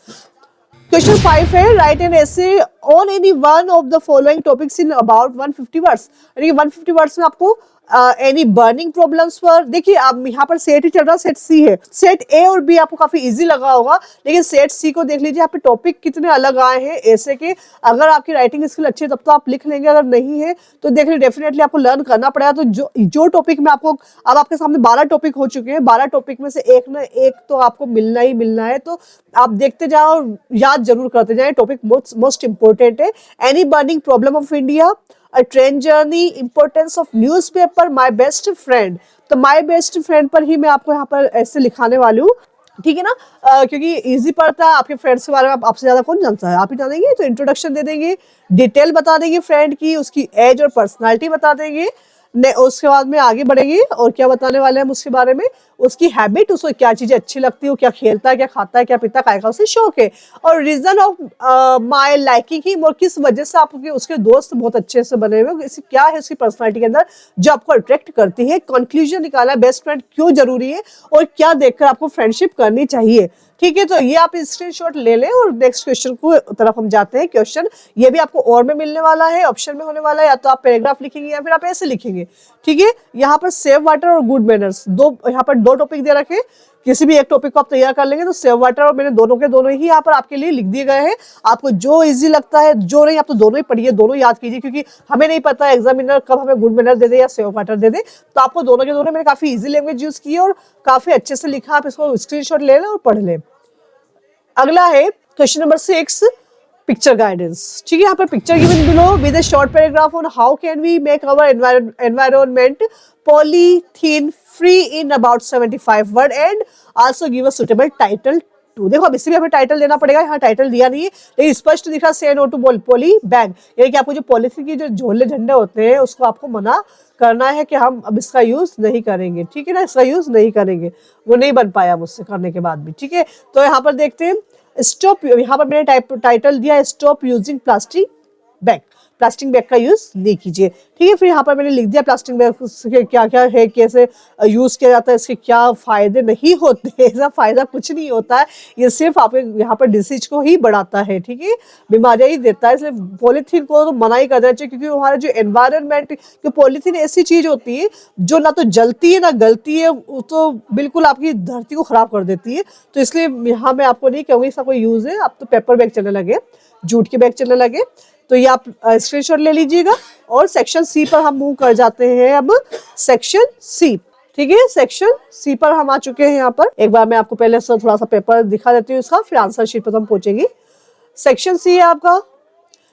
क्वेश्चन 5 है, right an essay on any one of the following topics in about 150 words. यानी कि 150 वर्ड्स में आपको एनी बर्निंग प्रॉब्लम्स पर। देखिए आप यहाँ पर सेट ही चल रहा, सेट सी है। सेट ए और बी आपको काफी इजी लगा होगा, लेकिन सेट सी को देख लीजिए, यहाँ पे टॉपिक कितने अलग आए हैं। ऐसे कि अगर आपकी राइटिंग स्किल अच्छी है तब तो आप लिख लेंगे, अगर नहीं है तो देख लीजिए डेफिनेटली आपको लर्न करना पड़ेगा। तो जो टॉपिक में आपको, अब आपके सामने 12 टॉपिक हो चुके हैं, 12 टॉपिक में से एक ना एक तो आपको मिलना ही मिलना है। तो आप देखते जाओ, याद जरूर करते जाए, टॉपिक मोस्ट इंपॉर्टेंट है। Any burning problem of India, a train journey, importance of newspaper, my best friend. तो माय बेस्ट फ्रेंड पर ही मैं आपको यहाँ पर ऐसे लिखाने वाली हूँ, ठीक है ना। क्योंकि इजी पड़ता है, आपके फ्रेंड्स के बारे में आपसे ज्यादा कौन जानता है, आप ही जानेंगे। तो इंट्रोडक्शन दे देंगे, डिटेल बता देंगे फ्रेंड की, उसकी एज और पर्सनालिटी बता देंगे। उसके बाद में आगे बढ़ेंगे और क्या बताने वाले हैं हम उसके बारे में, उसकी हैबिट, उसको क्या चीजें अच्छी लगती है, वो क्या खेलता है, क्या खाता है, क्या पीता है, काय का उसे शौक है। और reason of my liking him, और किस वजह से आपके उसके दोस्त बहुत अच्छे से बने हुए, क्या है उसकी पर्सनालिटी के अंदर जो आपको अट्रैक्ट करती है। कंक्लूजन निकालना, बेस्ट फ्रेंड क्यों जरूरी है और क्या देखकर आपको फ्रेंडशिप करनी चाहिए, ठीक है। तो ये आप स्क्रीनशॉट ले लें और नेक्स्ट क्वेश्चन को तरफ हम जाते हैं। क्वेश्चन ये भी आपको और में मिलने वाला है, ऑप्शन में होने वाला है, या तो आप पैराग्राफ लिखेंगे या फिर आप ऐसे लिखेंगे, ठीक है। यहाँ पर सेव वाटर और गुड मैनर्स, यहाँ पर दो टॉपिक दे रखे, किसी भी एक टॉपिक को आप तैयार कर लेंगे। तो सेव वाटर और मैंने दोनों के दोनों ही यहाँ पर आपके लिए लिख दिए गए हैं। आपको जो इजी लगता है, जो नहीं, आप तो दोनों ही पढ़िए, दोनों याद कीजिए, क्योंकि हमें नहीं पता एग्जामिनर कब हमें गुड मैनर दे दे या सेव वाटर दे दे। तो आपको दोनों के दोनों मैंने काफी इजी लैंग्वेज यूज की है और काफी अच्छे से लिखा। आप इसको स्क्रीनशॉट ले लें और पढ़ लें। अगला है क्वेश्चन नंबर 6, पिक्चर गाइडेंस, ठीक है। यहाँ पर picture given below with a short paragraph on how can we make our environment polythene free in about 75 word and also give a suitable title to. देखो अब इससे भी हमें टाइटल देना पड़ेगा, यहाँ टाइटल दिया नहीं है लेकिन स्पष्ट दिख रहा, से नो टू पॉली बैग, यानी कि आपको जो पॉलीथीन की जो झोले झंडे होते हैं उसको आपको मना करना है कि हम अब इसका यूज नहीं करेंगे, ठीक है ना, इसका यूज नहीं करेंगे। वो नहीं बन पाया मुझसे करने के बाद भी, ठीक है। तो यहाँ पर देखते हैं, स्टॉप, यहाँ पर मैंने टाइटल दिया stop using plastic bag, plastic bag का यूज नहीं कीजिए, ठीक है। फिर यहाँ पर मैंने लिख दिया प्लास्टिक बैग के क्या क्या है, कैसे यूज किया जाता है, इसके क्या फायदे नहीं होते, ऐसा फायदा कुछ नहीं होता है, ये सिर्फ आप यहाँ पर डिसीज को ही बढ़ाता है, ठीक है, बीमारियां ही देता है। इसलिए पॉलीथीन को तो मना ही कर देना चाहिए, क्योंकि हमारा जो एनवायरनमेंट, कि पॉलीथीन ऐसी चीज होती है जो ना तो जलती है ना गलती है, वो तो बिल्कुल आपकी धरती को खराब कर देती है। तो इसलिए यहाँ मैं आपको नहीं कहूँगी इसका कोई यूज है। आप तो पेपर बैग चलने लगे, जूट के बैग चलने लगे, तो ये आप स्क्रीनशॉट ले लीजिएगा। और सेक्शन सी पर हम मूव कर जाते हैं। अब सेक्शन सी, ठीक है, सेक्शन सी पर हम आ चुके हैं। यहाँ पर एक बार मैं आपको पहले से थोड़ा सा पेपर दिखा देती हूँ इसका, फिर आंसर शीट पर हम पहुंचेंगे। सेक्शन सी है आपका,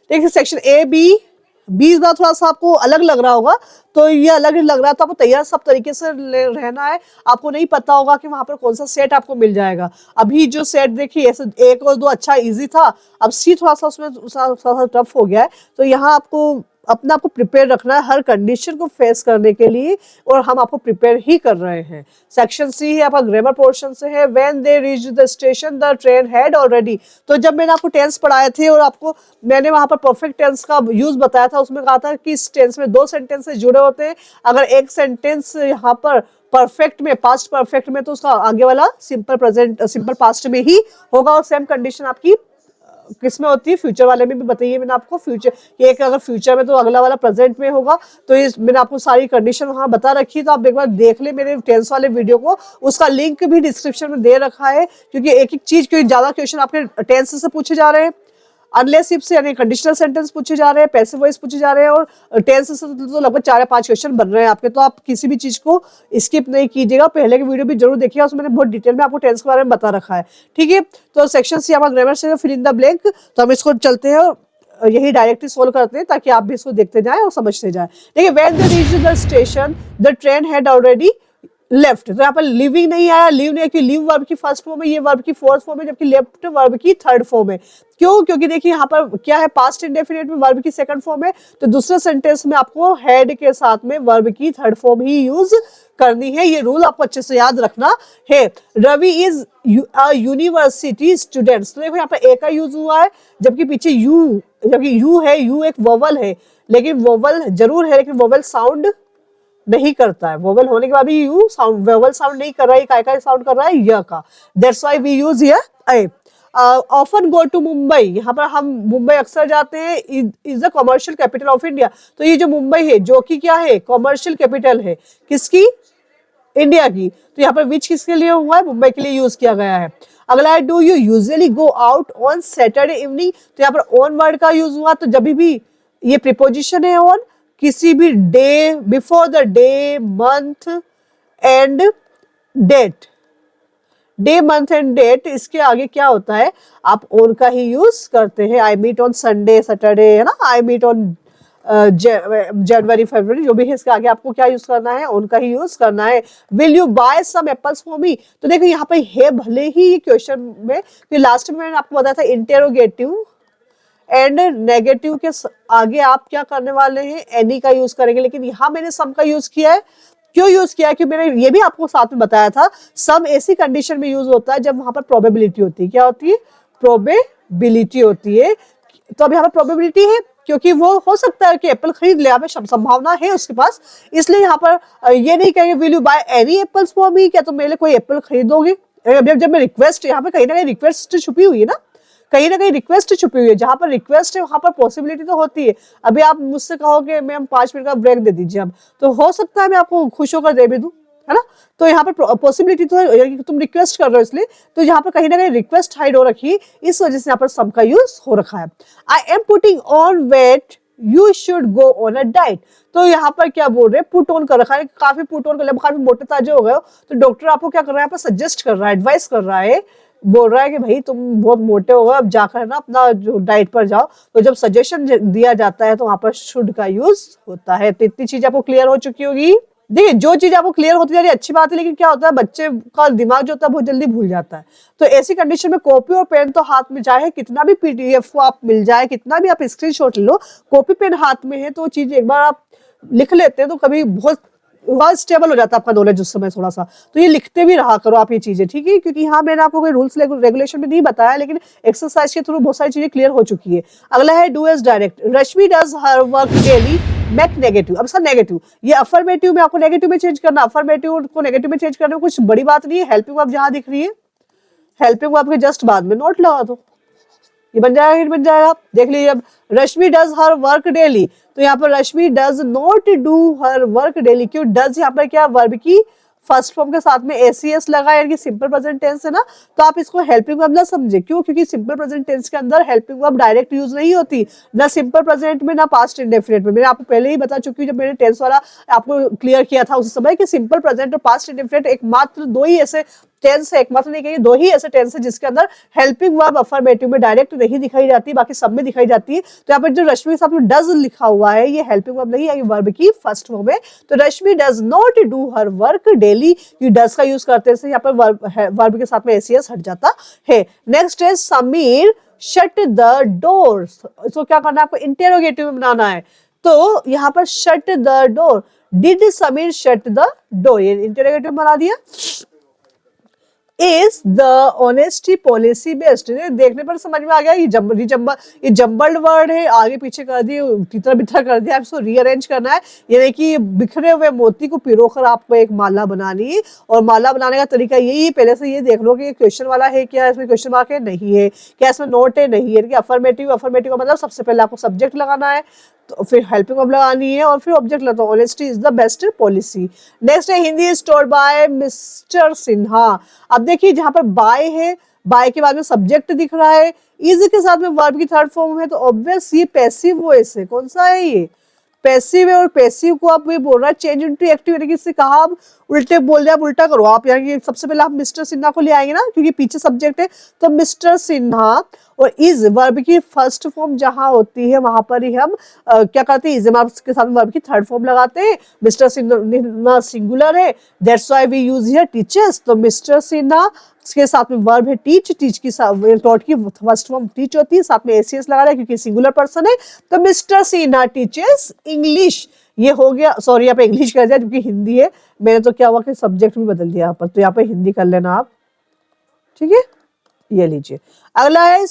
देखिए सेक्शन ए बी, 20 बार थोड़ा सा आपको अलग लग रहा होगा, तो ये अलग लग रहा है तो आपको तैयार सब तरीके से रहना है। आपको नहीं पता होगा कि वहां पर कौन सा सेट आपको मिल जाएगा। अभी जो सेट देखिए ऐसे 1 और 2 अच्छा इजी था, अब सी थोड़ा सा उसमें थोड़ा सा टफ हो गया है। तो यहाँ आपको अपना आपको प्रिपेयर रखना है हर कंडीशन को फेस करने के लिए, और हम आपको प्रिपेयर ही कर रहे हैं। सेक्शन सी है आपका ग्रामर पोर्शन से है। When they reach the station the train had already, तो जब मैंने आपको टेंस पढ़ाए थे और आपको मैंने वहां पर परफेक्ट टेंस का यूज बताया था, उसमें कहा था कि इस टेंस में 2 सेंटेंसेस जुड़े होते हैं। अगर एक सेंटेंस यहाँ पर परफेक्ट में, पास्ट परफेक्ट में, तो उसका आगे वाला सिंपल प्रेजेंट, सिंपल पास्ट में ही होगा। और सेम कंडीशन आपकी किसमें होती है, फ्यूचर वाले में भी बताइए मैंने आपको। फ्यूचर एक अगर फ्यूचर में तो अगला वाला प्रेजेंट में होगा। तो ये मैंने आपको सारी कंडीशन वहां बता रखी है, तो आप एक बार देख ले मेरे टेंस वाले वीडियो को, उसका लिंक भी डिस्क्रिप्शन में दे रखा है। क्योंकि एक एक चीज, क्योंकि ज्यादा क्वेश्चन आपके टेंस से पूछे जा रहे हैं, अनलेस इफ से यानी कंडीशनल सेंटेंस पूछे जा रहे हैं, पैसिव वॉइस पूछे जा रहे हैं, और टेंस से तो लगभग 4 या 5 क्वेश्चन बन रहे हैं आपके। तो आप किसी भी चीज को स्किप नहीं कीजिएगा, पहले की वीडियो भी जरूर देखिएगा, उसमें मैंने बहुत डिटेल में आपको टेंस के बारे में बता रखा है, ठीक है। तो सेक्शन सी हमारा ग्रामर से फिल इन द ब्लैंक, तो हम इसको चलते हैं और यही डायरेक्टली सोल्व करते हैं ताकि आप भी इसको देखते जाएं और समझते जाएं। देखिए when they reached the station the train had already left, तो यहाँ पर लिविंग नहीं आया, लीव नहीं, कि लीव वर्ब की फर्स्ट फॉर्म है, ये वर्ब की फोर्थ फॉर्म है, जबकि लेफ्ट वर्ब की थर्ड फॉर्म है। क्यों? क्योंकि देखिए यहाँ पर क्या है, पास्ट इंडेफिनिट में वर्ब की सेकंड फॉर्म है, तो दूसरे सेंटेंस में आपको हैड के साथ में वर्ब की थर्ड फॉर्म ही यूज करनी है। ये रूल आपको अच्छे से याद रखना है। रवि इज यूनिवर्सिटी स्टूडेंट्स, तो देखो यहाँ पर ए का यूज हुआ है, जबकि पीछे यू, जबकि यू है, यू एक वोवल है, लेकिन वोवल जरूर है लेकिन वोवल साउंड नहीं करता है। वोवल होने के बाद भी यू साउंड, वोवल साउंड नहीं कर रहा है, काय का साउंड कर रहा है, य का। That's why we use here a. Often go to Mumbai, यहाँ पर हम मुंबई अक्सर जाते हैं, is the commercial capital of India. तो ये जो मुंबई है जो कि क्या है, कॉमर्शियल कैपिटल है, किसकी, इंडिया की। तो यहाँ पर विच किसके लिए हुआ है, मुंबई के लिए यूज किया गया है। अगला है do you usually go out on Saturday evening, तो यहाँ पर ऑन वर्ड का यूज हुआ, तो जब भी ये प्रीपोजिशन है ऑन, किसी भी day, before the day, month and date, day month and date, इसके आगे क्या होता है, आप ऑन का ही यूज करते हैं। I meet on Sunday, Saturday, है ना, आई मीट ऑन जनवरी, फरवरी, जो भी है, इसके आगे आपको क्या यूज करना है, उनका ही यूज करना है। Will you buy some apples for me, तो देखो यहाँ पे है, भले ही क्वेश्चन में, लास्ट में मैंने आपको बताया था इंटेरोगेटिव एंड नेगेटिव के आगे आप क्या करने वाले हैं, एनी का यूज करेंगे, लेकिन यहाँ मैंने सम का यूज किया है। क्यों यूज किया है, क्योंकि मैंने ये भी आपको साथ में बताया था, सम ऐसी कंडीशन में यूज होता है जब वहां पर प्रोबेबिलिटी होती है। क्या होती है, प्रोबेबिलिटी होती है। तो अब यहाँ पर प्रोबेबिलिटी है, क्योंकि वो हो सकता है कि एप्पल खरीद ले, यहाँ पे संभावना है उसके पास, इसलिए यहाँ पर ये नहीं कहेंगे will you by any apples for मी, क्या तुम मेरे लिए कोई एप्पल खरीदोगे। जब मैं रिक्वेस्ट, यहाँ पे कहीं ना कहीं रिक्वेस्ट छुपी हुई है ना, कहीं ना कहीं रिक्वेस्ट छुपी हुई है, जहां पर रिक्वेस्ट है वहां पर पॉसिबिलिटी तो होती है। अभी आप मुझसे कहोगे मैम 5 मिनट का ब्रेक दे दीजिए अब, तो हो सकता है मैं आपको खुश होकर दे भी दूं, है ना। तो यहाँ पर पॉसिबिलिटी तो है, यानी कि तुम रिक्वेस्ट कर रहे हो इसलिए, तो यहाँ पर कहीं ना कहीं रिक्वेस्ट हाइड हो रखी है, इस वजह से यहाँ पर सम का यूज हो रखा है। I am putting on weight, you should go on a diet, तो यहाँ पर क्या बोल रहे हैं, पुट ऑन कर रखा है, काफी पुट ऑन कर लिया, काफी मोटे ताजे हो गए हो, तो डॉक्टर आपको क्या कर रहा है, यहाँ पर सजेस्ट कर रहा है, एडवाइस कर रहा है, बोल रहा है कि भाई तुम बहुत मोटे हो गए, अब जाकर ना अपना जो डाइट पर जाओ। तो जब सजेशन दिया जाता है तो वहां पर शुड का यूज होता है। तो इतनी चीज आपको क्लियर हो चुकी होगी। देखिए जो चीज आपको क्लियर होती जा रही है अच्छी बात है, लेकिन क्या होता है, बच्चे का दिमाग जो होता है बहुत जल्दी भूल जाता है। तो ऐसी कंडीशन में कॉपी और पेन तो हाथ में, चाहे कितना भी पीडीएफ को आप मिल जाए, कितना भी आप स्क्रीनशॉट ले लो, कॉपी पेन हाथ में है तो चीज एक बार आप लिख लेते हैं तो कभी बहुत स्टेबल हो जाता है आपका नॉलेज उस समय थोड़ा सा। तो ये लिखते भी रहा करो आप ये चीजें, ठीक है, क्योंकि यहाँ मैंने आपको कोई रूल्स रेगुलेशन में नहीं बताया, लेकिन एक्सरसाइज के थ्रू बहुत सारी चीजें क्लियर हो चुकी है। अगला है do as directed, Rashmi does her work daily, make negative. अब सर नेगेटिव, ये अफर्मेटिव में आपको नेगेटिव में चेंज करना, अफर्मेटिव को नेगेटिव में चेंज करने में कुछ बड़ी बात नहीं है। हेल्पिंग वर्ब जहां दिख रही है, हेल्पिंग वर्ब के जस्ट बाद में नोट लगा दो, ये बन जाएगा, बन जाएगा। देख लीजिए, अब Rashmi does her work daily, तो यहाँ पर Rashmi does not do her work daily, क्यों, डज यहाँ पर क्या, वर्ब की फर्स्ट फॉर्म के साथ में एसीएस लगा, यानी कि सिंपल प्रेजेंट टेंस है ना, तो आप इसको हेल्पिंग वर्ब ना समझे। क्यों, क्योंकि सिंपल प्रेजेंट टेंस के अंदर हेल्पिंग वर्ब डायरेक्ट यूज नहीं होती, ना सिंपल प्रेजेंट में ना पास्ट इंडेफिनिट में। मैंने आपको पहले ही बता चुकी हूँ, जब मैंने टेंस वाला आपको क्लियर किया था उस समय, कि सिंपल प्रेजेंट और पास्ट इंडेफिनिट एकमात्र दो ही ऐसे टेंस है, एकमात्र नहीं कहिए, दो ही ऐसे टेंस है जिसके अंदर हेल्पिंग वर्ब अफर्मेटिव में डायरेक्ट नहीं दिखाई जाती, बाकी सब में दिखाई जाती है। तो यहाँ पर जो रश्मि के साथ में डज लिखा हुआ है, ये हेल्पिंग वर्ब नहीं है, ये वर्ब की फर्स्ट फॉर्म है। तो Rashmi does not do her work daily, ये डज का यूज करते हैं, यहाँ पर वर्ब के साथ में एसीएस हट जाता है। नेक्स्ट है समीर शट द डोर, इसको क्या करना है, आपको इंटेरोगेटिव में बनाना है। तो यहाँ पर shut the door, did Sameer shut the door, ये इंटेरोगेटिव बना दिया। Is the honesty policy based, देखने पर समझ में आ गया, ये जम्बल्ड वर्ड है, आगे पीछे कर दिए, तितर बितर कर दिया, इसको रीअरेंज करना है, यानी कि बिखरे हुए मोती को पिरोकर आपको एक माला बनानी है। और माला बनाने का तरीका यही है, पहले से ये देख लो कि क्वेश्चन वाला है क्या, इसमें क्वेश्चन मार्क है नहीं है, क्या इसमें नोट है नहीं है, अफर्मेटिव, अफर्मेटिव का मतलब सबसे पहले आपको सब्जेक्ट लगाना है, तो फिर हेल्पिंग वर्ब लगानी है, और फिर ऑब्जेक्ट लगाना। Honesty is the best policy. Next है Hindi is told by mister Sinha. अब देखिए जहां पर बाय है, बाय के बाद में सब्जेक्ट दिख रहा है, इज के साथ में वर्ब की थर्ड फॉर्म है, तो ऑब्वियस ये पैसिव वॉइस है। कौन सा है ये, पैसिव है, और पैसिव को आप ये बोल रहा है चेंज इनटू एक्टिव, यानी कि इससे कहा आप उल्टे बोल रहे, आप उल्टा करो आप, यानी सबसे पहले आप मिस्टर सिन्हा को ले आएंगे ना, क्योंकि पीछे सब्जेक्ट है, तो मिस्टर सिन्हा और इज वर्ब की फर्स्ट फॉर्म जहां होती है वहां पर ही हम क्या करते हैं, इज के साथ वर्ब की थर्ड फॉर्म लगाते हैं। मिस्टर सिन्हा सिंगुलर है, that's why we use here teachers, तो मिस्टर सिन्हा के साथ में वर्ब है टीच, टीच की टॉट की फर्स्ट फॉर्म टीच होती है, साथ में एसीएस लगा रहा है क्योंकि सिंगुलर पर्सन है। तो मिस्टर सिन्हा टीचर्स इंग्लिश, ये हो गया, सॉरी यहाँ पे इंग्लिश कर दिया क्योंकि हिंदी है, मैंने तो क्या हुआ कि सब्जेक्ट भी बदल दिया यहाँ पर, तो यहाँ पे हिंदी कर लेना आप, ठीक है। ये लीजिए, अगला है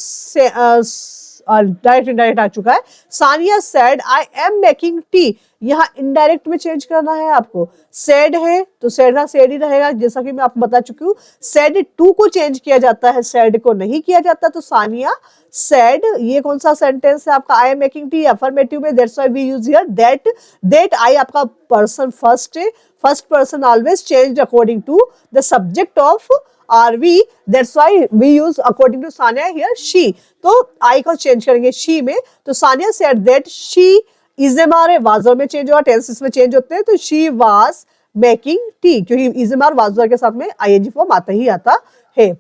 डायरेक्ट इनडायरेक्ट आ चुका है। Sania said I am making T, यहाँ इनडायरेक्ट में चेंज करना है आपको। सेड है तो सेड का सेड ही रहेगा, जैसा कि मैं आपको बता चुकी हूँ। सेड टू को चेंज किया जाता है, सेड को नहीं किया जाता। तो सानिया सेड, ये कौन सा सेंटेंस है आपका? I am making tea affirmative में, that's why we use here that. That I आपका पर्सन फर्स्ट है, first person always change according to the subject of are we, that's why we use according to Sania here she. तो I को change करेंगे she में। तो Sania said that she is हमारे वाजर में चेंज हुआ, टेंसेस में चेंज होते हैं। तो शी वाज मेकिंग टी, क्योंकि इज एम आर वाजर के साथ में आईएनजी फॉर्म आता ही आता है।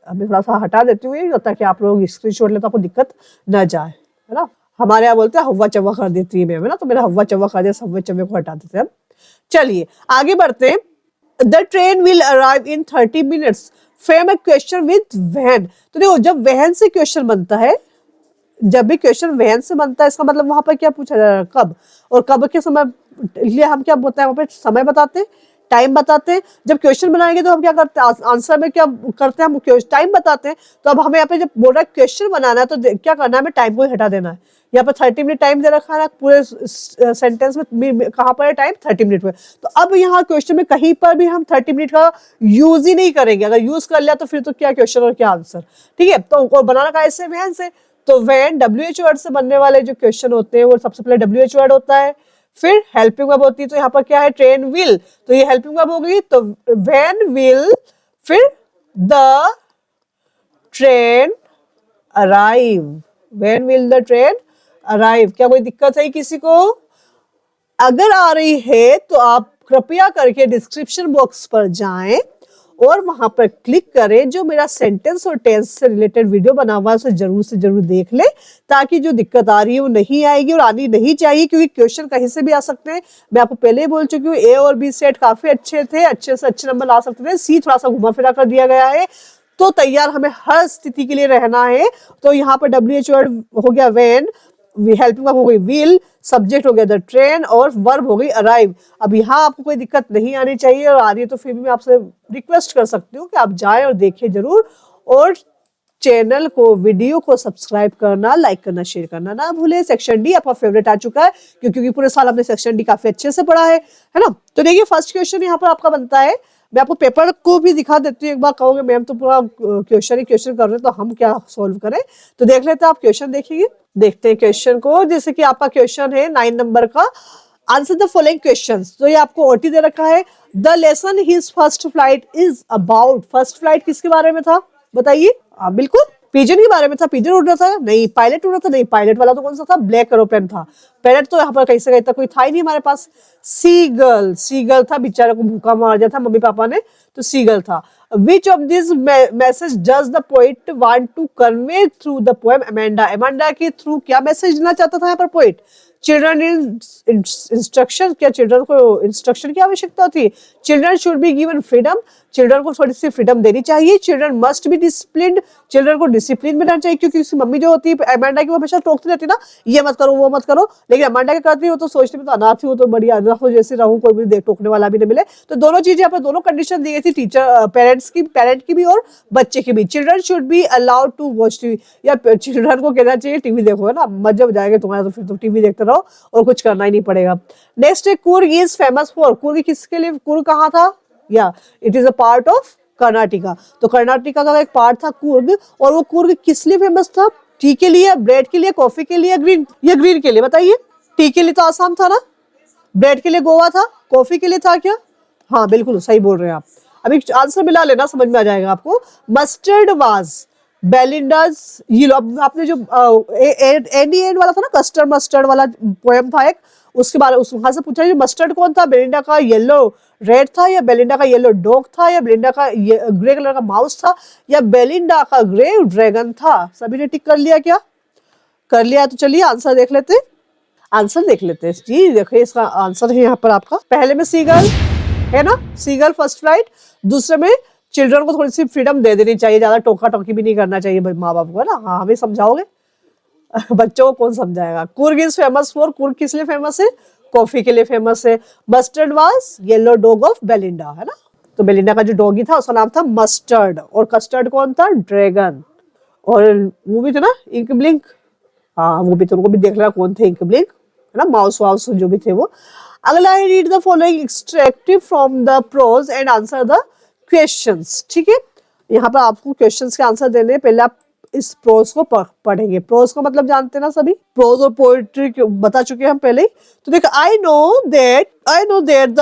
मैं थोड़ा सा हटा देती हूँ ताकि आप लोग स्क्रीनशॉट ले तो आपको दिक्कत न जाए, है ना। हमारे यहाँ बोलते हैं हवा चवा कर देती है मैम, है ना, तो मेरा हवा चवा कर दिया, हवा चवे को हटा देते हैं। चलिए आगे बढ़ते हैं। The train will arrive in 30 minutes, frame a question with when. तो देखो जब व्हेन से क्वेश्चन बनता है, जब भी क्वेश्चन व्हेन से बनता है, इसका मतलब वहां पर क्या पूछा जा रहा है? कब। और कब के समय लिए हम क्या बोलते हैं? वहां पे समय बताते हैं, टाइम बताते हैं। जब क्वेश्चन बनाएंगे तो हम क्या करते हैं? आंसर में क्या करते हैं? हम टाइम बताते हैं। तो अब हमें यहाँ पे जब बोल रहा है क्वेश्चन बनाना है तो क्या करना है? हमें टाइम को ही हटा देना है। यहाँ पर 30 मिनट टाइम दे रखा है पूरे सेंटेंस में, कहाँ पर है टाइम? 30 मिनट में। तो अब यहाँ क्वेश्चन में कहीं पर भी हम 30 मिनट का यूज ही नहीं करेंगे। अगर यूज कर लिया तो फिर तो क्या क्वेश्चन और क्या आंसर, ठीक है। तो बनाना कैसे? व्हेन से। तो व्हेन WH वर्ड से बनने वाले जो क्वेश्चन होते हैं वो सबसे पहले WH वर्ड होता है, फिर हेल्पिंग वर्ब होती है। तो यहाँ पर क्या है? ट्रेन विल, तो ये हेल्पिंग वर्ब होगी। तो व्हेन विल, फिर the train arrive, when will the train arrive. क्या कोई दिक्कत है किसी को? अगर आ रही है तो आप कृपया करके डिस्क्रिप्शन बॉक्स पर जाएं और वहां पर क्लिक करें। जो मेरा सेंटेंस और टेंस से रिलेटेड वीडियो बना हुआ है उसे जरूर से जरूर देख ले, ताकि जो दिक्कत आ रही है वो नहीं आएगी और आनी नहीं चाहिए, क्योंकि क्वेश्चन कहीं से भी आ सकते हैं। मैं आपको पहले ही बोल चुकी हूँ ए और बी सेट काफी अच्छे थे, अच्छे से अच्छे नंबर ला सकते थे। सी थोड़ा सा घुमा फिरा कर दिया गया है, तो तैयार हमें हर स्थिति के लिए रहना है। तो यहाँ पर WH वर्ड हो गया व्हेन, हेल्पिंग वर्ब हो गई विल, सब्जेक्ट हो गया द ट्रेन और वर्ब हो गई अराइव। अब यहाँ आपको कोई दिक्कत नहीं आनी चाहिए, और आ रही है तो फिर भी मैं आपसे रिक्वेस्ट कर सकती हूँ कि आप जाएं और देखिए जरूर, और चैनल को, वीडियो को सब्सक्राइब करना, लाइक करना, शेयर करना ना भूले। सेक्शन डी आपका फेवरेट आ चुका है, क्योंकि पूरे साल हमने सेक्शन डी काफी अच्छे से पढ़ा है ना। तो देखिए फर्स्ट क्वेश्चन यहाँ पर आपका बनता है। मैं आपको पेपर को भी दिखा देती हूँ, एक बार कहोगे मैम तो पूरा क्वेश्चन ही क्वेश्चन कर रहे हैं तो हम क्या सॉल्व करें। तो देख लेते हैं, आप क्वेश्चन देखिए, देखते हैं क्वेश्चन को। जैसे कि आपका क्वेश्चन है 9 नंबर का, आंसर द फॉलोइंग क्वेश्चंस। तो ये आपको ओटी दे रखा है। The lesson his first flight is about, first flight किसके बारे में था बताइए? बिल्कुल पिजन के बारे में था। पिजन उड़ रहा था? नहीं। पायलट उड़ रहा था? नहीं। पायलट वाला तो कौन सा था? ब्लैक एरोप्लेन था। पैरेट तो यहाँ पर कहीं से कहीं तक कोई था ही नहीं हमारे पास। सीगल, सीगल था, बेचारे को भूखा मार दिया था मम्मी पापा ने, तो सीगल था। Which of these message does the poet want to convey through the poem Amanda? Amanda के थ्रू क्या मैसेज देना चाहता था यहाँ पर पोइट? चिल्ड्रन इंस्ट्रक्शन, क्या चिल्ड्रन को इंस्ट्रक्शन की आवश्यकता होती है? Children should be given freedom, children को थोड़ी सी फ्रीडम देनी चाहिए। Children must be disciplined, children को डिसिप्लिन में रहना चाहिए, क्योंकि उसकी मम्मी जो होती है अमांडा की वो हमेशा टोकती रहती है ना, ये मत करो वो मत करो। लेकिन अमांडा क्या करती है, वो तो सोचती है तो अनाथ ही हो तो बढ़िया, अनाथ हो जैसे रहूं, कोई भी देख टोकने वाला भी नहीं मिले। तो दोनों चीजें यहाँ पर दोनों कंडीशन दी गई थी, टीचर पेरेंट्स की, पेरेंट की भी और बच्चे की भी। Children should be allowed to watch TV, या चिल्ड्रन को कहना चाहिए टीवी देखो, है ना, मजा जाएगा तुम्हारा, तो फिर तो टीवी देखते रहो और कुछ करना ही नहीं पड़ेगा। नेक्स्ट है Coorg is famous for, Coorg किसके लिए, कुर्ग कहाँ था? या it is a part of Karnataka. तो कर्नाटका का एक पार्ट था कुर्ग, और वो कुर्ग किस लिए फेमस था? टी के लिए, ब्रेड के लिए, कॉफी के लिए, ग्रीन या ग्रीन के लिए बताइए? टी के लिए तो आसाम था ना, ब्रेड के लिए गोवा था, कॉफी के लिए था क्या? हाँ बिल्कुल सही बोल रहे हैं आप। अभी आंसर मिला लेना, समझ में आ जाएगा आपको। मस्टर्ड वाज बेलिंडाज, ये लो आपने जो एंडी एंड वाला था ना, कस्टर्ड मस्टर्ड वाला पोएम था एक, उसके बारे उस वहां से पूछा है मस्टर्ड कौन था? बेलिंडा का येलो रेड था, या बेलिंडा का येलो डॉग था, या बेलिंडा का ग्रे कलर का माउस था, या बेलिंडा का ग्रे ड्रैगन था? सभी ने टिक कर लिया क्या? कर लिया। तो चलिए आंसर देख लेते हैं, आंसर देख लेते हैं जी। देखिए इसका आंसर है यहाँ पर आपका, पहले में सीगल है ना, सीगल फर्स्ट फ्लाइट। दूसरे में चिल्ड्रन को थोड़ी सी फ्रीडम दे देनी चाहिए, ज्यादा टोका टोकी भी नहीं करना चाहिए माँ बाप को, है ना। हाँ हमें समझाओगे बच्चों को कौन समझाएगा। Coorg is famous for, Coorg किस लिए फेमस है? कॉफी के लिए फेमस है। Mustard was yellow dog of Belinda, है ना। तो बेलिंडा का जो डॉगी था उसका नाम था मस्टर्ड, और कस्टर्ड कौन था? ड्रैगन। और मूवी थी ना इंक ब्लिंक, हाँ वो भी, तो उनको भी देख लेना कौन थे, इंक ब्लिंक है ना, माउस वाउस जो भी थे वो। अगला है read the following extractive from the prose and answer the questions. ठीक है, यहाँ पर आपको क्वेश्चंस के आंसर देने हैं। पहले आप इस प्रोज को पढ़ेंगे। प्रोज का मतलब जानते हैं ना सभी, प्रोज और पोएट्री बता चुके हैं हम पहले ही। तो देखो, I know that the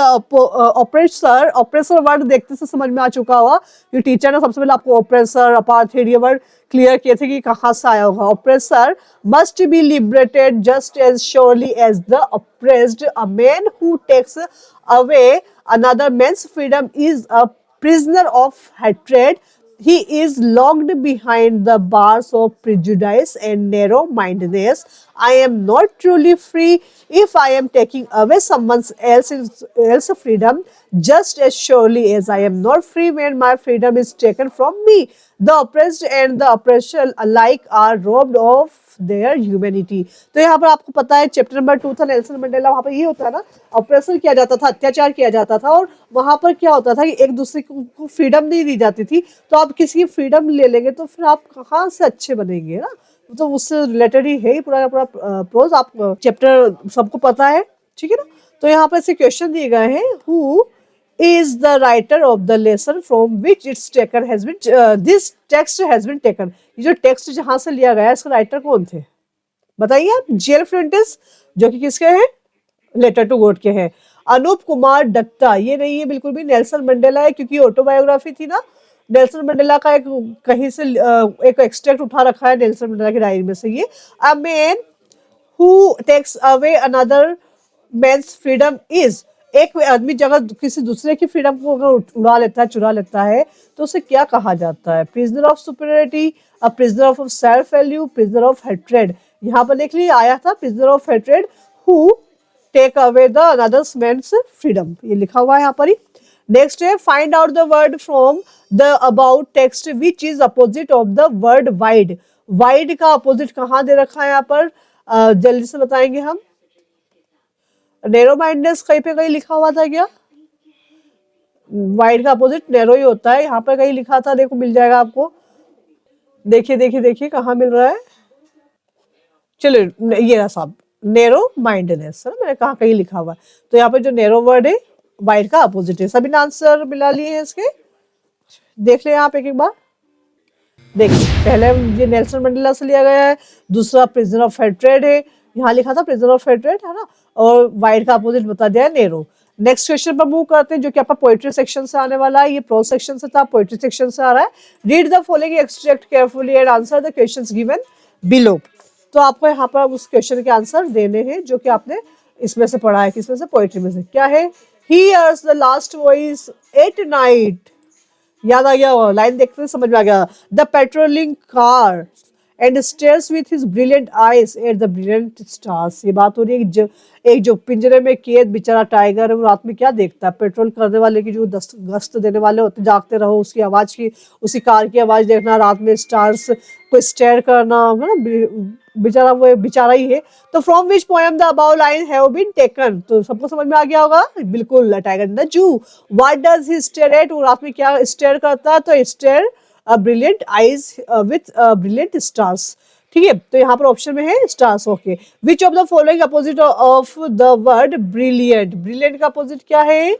oppressor, oppressor word देखते से समझ में आ चुका होगा, ये टीचर ने सबसे पहले आपको ऑपरेसर, अपार्थाइड ये वर्ड क्लियर किए थे कि कहाँ से आया होगा। Oppressor must be liberated just as surely as the oppressed, a man who takes away another man's freedom is a prisoner of hatred. He is locked behind the bars of prejudice and narrow-mindedness. I am not truly free if I am taking away someone else's freedom, just as surely as I am not free when my freedom is taken from me. The oppressed and the oppressor alike are robbed of their humanity. तो यहाँ पर आपको पता है chapter number 2 था Nelson Mandela, वहां पर ये होता है ना, ऑपरेशन किया जाता था, अत्याचार किया जाता था, और वहां पर क्या होता था कि एक दूसरे को फ्रीडम नहीं दी जाती थी। तो आप किसी की फ्रीडम ले लेंगे तो फिर आप कहाँ से अच्छे बनेंगे ना, तो उससे रिलेटेड ही है पूरा पूरा प्रोज। आप चैप्टर सबको पता है, ठीक है ना। तो यहाँ पर ऐसे क्वेश्चन दिए गए हैं, who is the writer of the lesson from which its taken has been this text has been taken। ये जो टेक्स्ट जहां से लिया गया है, इसके राइटर कौन थे बताइए आप। जेल फ्रेंटिस, जो कि किसके हैं, लेटर टू गॉड के हैं। अनूप कुमार दत्ता, ये नहीं है बिल्कुल भी, नेल्सन मंडेला है, क्योंकि ऑटोबायोग्राफी थी ना। नेल्सन मंडेला का एक कहीं से एक एक्सट्रैक्ट उठा रखा है नेल्सन मंडेला की डायरी में से ये। A man who takes away another man's freedom is, एक आदमी जगह किसी दूसरे की फ्रीडम को अगर उड़ा लेता है, चुरा लेता है, तो उसे क्या कहा जाता है। Prisoner of superiority, a prisoner of self value, prisoner of hatred. यहाँ पर देख लीजिए आया था prisoner of hatred who take away the another's man's freedom, ये लिखा हुआ है यहाँ पर ही। नेक्स्ट है find out the word from the about text which is opposite of the word wide. Wide का अपोजिट कहाँ दे रखा है यहाँ पर, जल्दी से बताएंगे हम। नैरो माइंडनेस कहीं पे कहीं लिखा हुआ था क्या, वाइड का अपोजिट नैरो ही होता है, यहाँ पर कहीं लिखा था, देखो मिल जाएगा आपको, देखिए देखिए देखिए कहाँ मिल रहा है। चलिए ये रहा साहब, नैरो माइंडनेस है ना, मैंने कहा कहीं लिखा हुआ है। तो यहाँ पर जो नैरो वर्ड है वाइड का अपोजिट है। सभी ने आंसर मिला लिए हैं इसके, देख ले आप एक एक बार। देखिए पहले ये नेल्सन मंडेला से लिया गया है, दूसरा प्रिजनर ऑफ हेट्रेड है, यहाँ लिखा था प्रिजनर ऑफ हेट्रेड है ना, और वाइड का अपोजिट बता दिया है नैरो। नेक्स्ट क्वेश्चन पर मूव करते हैं, जो कि आपका पोएट्री सेक्शन से आने वाला है। ये प्रोज सेक्शन से था, पोएट्री सेक्शन से आ रहा है। Read the following extract carefully and answer the questions given below. तो आपको यहाँ पर उस क्वेश्चन के आंसर देने हैं जो कि आपने इसमें से पढ़ा है, किसमें से, पोएट्री में से। क्या है, he hears the last voice at night, याद आ गया, लाइन देखते समझ में आ गया। The patrolling car and stairs with his brilliant eyes at the brilliant stars. ये बात हो रही है एक जो पिंजरे में कैद बेचारा टाइगर है, वो रात में क्या देखता है, पेट्रोल करने वाले की जो गश्त देने वाले होते, जागते रहो, उसकी आवाज की, उसी कार की आवाज देखना, रात में स्टार्स को स्टेयर करना, है ना, बेचारा वो बेचारा ही है। तो from which poem the above line have been taken, तो सबको समझ में आ गया होगा बिल्कुल, tiger in the zoo. What does he stare at, वो रात में क्या स्टेयर करता है, तो stare a brilliant eyes with brilliant stars. ठीक है, तो यहाँ पर ऑप्शन में है stars. Okay, which of the following opposite of the word brilliant, brilliant का अपोजिट क्या है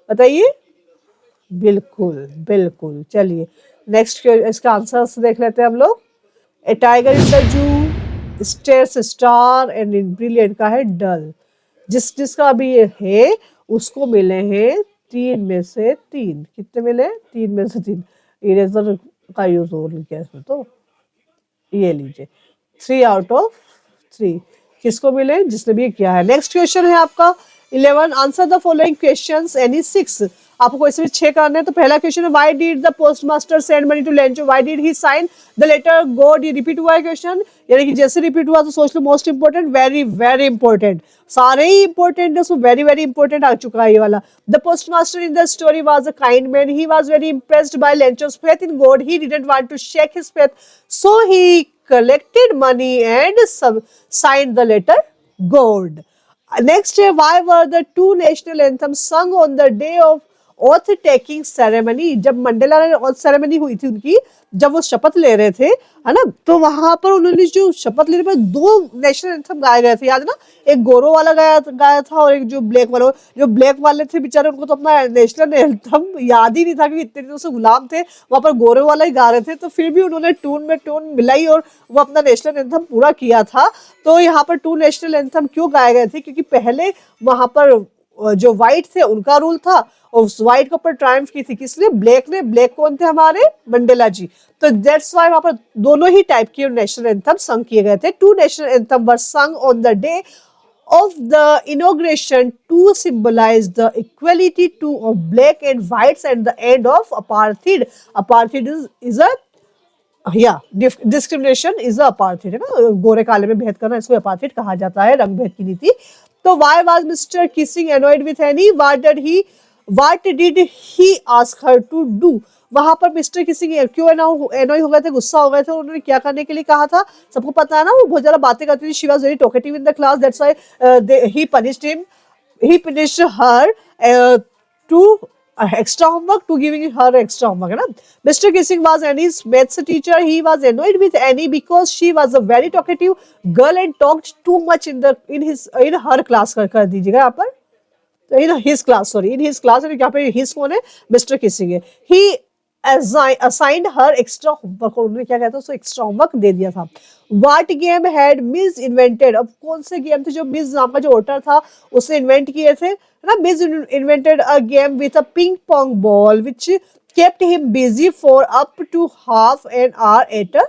बताइए। बिल्कुल बिल्कुल, चलिए नेक्स्ट इसका आंसर देख लेते हैं हम लोग। A tiger in the zoo, stairs star and in brilliant का है डल। जिसका अभी ये है उसको मिले हैं 3 में से 3, कितने मिले, 3 में से 3। इरेजर का यूज हो गया इसमें, तो ये लीजिए 3 आउट ऑफ 3 किसको मिले, जिसने भी किया है। नेक्स्ट क्वेश्चन है आपका 11, answer the following questions any 6। आपको इसमें 6 करने हैं। तो पहला क्वेश्चन है, why did the postmaster send money to Lencho, why did he sign the letter God. ये रिपीट हुआ है क्वेश्चन, यानी कि जैसे रिपीट हुआ तो सोच लो most important, very very important, सारे ही इंपोर्टेंट है, सो वेरी वेरी इंपोर्टेंट आ चुका है ये वाला। The postmaster in the story was a kind man, he was very impressed by Lencho's faith in God, he didn't want to shake his faith, so he collected money and signed the letter God. Next, why were the 2 national anthems sung on the day of oath taking ceremony, जब Mandela ने oath ceremony हुई थी उनकी, जब वो शपथ ले रहे थे, है ना, तो वहां पर उन्होंने जो शपथ लेने पर 2 नेशनल एंथम गाए गए थे, याद है ना, एक गोरो वाला गाया गाया था और एक जो ब्लैक वाला, जो ब्लैक वाले थे बेचारे उनको तो अपना नेशनल एंथम याद ही नहीं था, क्योंकि इतने दिनों से गुलाम थे, वहां पर गोरे वाला ही गा रहे थे, तो फिर भी उन्होंने टून में टून मिलाई और वो अपना नेशनल एंथम पूरा किया था। तो यहाँ पर 2 नेशनल एंथम क्यों गाए गए थे, क्योंकि पहले वहां पर जो व्हाइट थे उनका रूल था और उस व्हाइट के ऊपर ट्रायम्फ की थी किसने, ब्लैक ने। ब्लैक कौन थे, हमारे मंडेला जी। तो दैट्स व्हाई वहां पर दोनों ही टाइप के नेशनल एंथम संग किए गए थे। 2 नेशनल एंथम वर संग on the day of the inauguration to symbolize the equality to of black and whites and the end of apartheid. Apartheid is a discrimination is apartheid, है ना, गोरे काले में भेद करना, इसको अपार्थेड कहा जाता है, रंग भेद की नीति। तो why was Mr Keesing annoyed with Anne, what did he ask her to do, वहां पर मिस्टर किसिंग क्यों एनॉय हो गए थे, गुस्सा हो गए थे, उन्होंने क्या करने के लिए कहा था, सबको पता है ना, वो बहुत ज्यादा बातें करती थी, she was very talkative in the class, that's why he punished her to extra homework, to giving her extra homework, है ना। Mr. Kissing was Annie's maths teacher. He was annoyed with Annie because she was a very talkative girl and talked too much in her class, कर दीजिएगा यहाँ पर, in his class, sorry, in his class, यहाँ पे his कौन है, Mr. Kissing है। He assigned her extra homework, और उन्होंने क्या कहता है, उसको extra homework दे दिया था। What game had Miss invented, अब कौन से गेम थे जो मिस नाम का जो ऑटर था उसने इन्वेंट किए थे, है ना। Miss invented a game with a ping pong ball which kept him busy for up to half an hour at a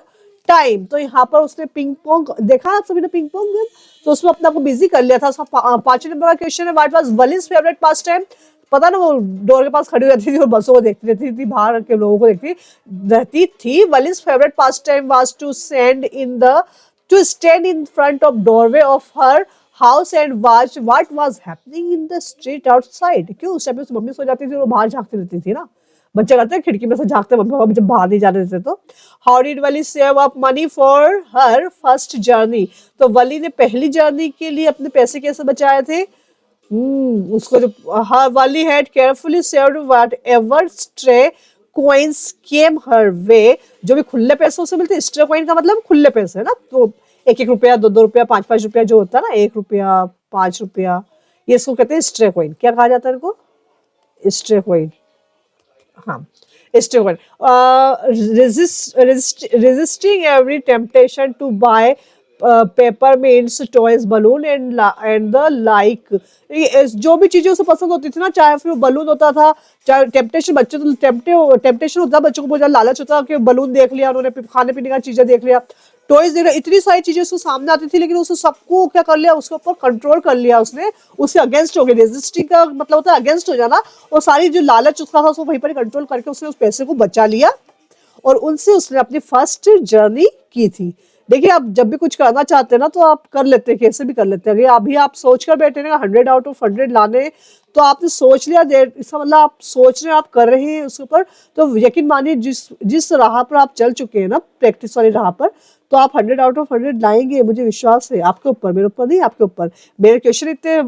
time. तो यहाँ पर उसने पिंग पोंग देखा, आप सभी ने पिंग पोंग गेम, तो उसमें अपने आप को बिजी कर लिया था। उसका 5 नंबर का क्वेश्चन है, what was Valli's favourite pastime, पता ना, वो डोर के पास खड़ी रहती थी और बसों को देखती रहती थी, बाहर के लोगों को देखती रहती थी। Valli's favourite pastime was to stand in front of doorway of her house and watch what was happening in the street outside. क्यों, उस टाइम मम्मी सो जाती थी और वो बाहर झांकती रहती थी ना, बच्चे करते हैं खिड़की में से झांकते मम्मी पापा जब बाहर नहीं जाने देते। तो how did Wali save up money for her first journey, तो वली ने पहली जर्नी के लिए अपने पैसे कैसे बचाए थे, उसको जो Valli had carefully saved whatever stray coins came her way, जो भी खुले पैसे उसे मिलते, स्ट्रे कॉइन का मतलब खुले पैसे, है ना, तो 1-1 रुपया, 2-2 रुपया, 5-5 रुपया जो होता है ना, 1 रुपया, 5 रुपया, ये इसको कहते हैं स्ट्रे कॉइन। क्या कहा जाता है इनको, स्ट्रे कॉइन, हाँ, stray resisting every temptation to buy peppermints, toys, balloon and the like। जो भी चीजें उसे पसंद होती थी ना, चाहे फिर बलून होता था, चाहे टेम्पटेशन, बच्चे तो टेम्पटेशन होता, बच्चों को बहुत ज्यादा लालच होता कि बलून देख लिया उन्होंने, खाने पीने का चीजें देख लिया, टॉयज देख लिया, इतनी सारी चीजें उसको सामने आती थी, लेकिन उसने सबको क्या कर लिया, उसके ऊपर कंट्रोल कर लिया, उसने उससे अगेंस्ट हो गया। रेजिस्टिंग का मतलब होता है अगेंस्ट हो जाना, और सारी जो लालच उसका था उसको वहीं पर कंट्रोल करके उसने उस पैसे को बचा लिया और उनसे उसने अपनी फर्स्ट जर्नी की थी। देखिए, आप जब भी कुछ करना चाहते हैं ना, तो आप कर लेते हैं, कैसे भी कर लेते हैं। अगर अभी आप सोच कर बैठे ना 100 आउट ऑफ 100 लाने, तो आपने सोच लिया, इसका मतलब आप सोच रहे हैं, आप कर रहे हैं उसके ऊपर, तो यकीन मानिए जिस राह पर आप चल चुके हैं ना, प्रैक्टिस वाली राह पर, तो आप 100 आउट ऑफ 100 लाएंगे, मुझे विश्वास है। आपके ऊपर, मेरे ऊपर नहीं, आपके ऊपर। मेरे क्वेश्चन इतने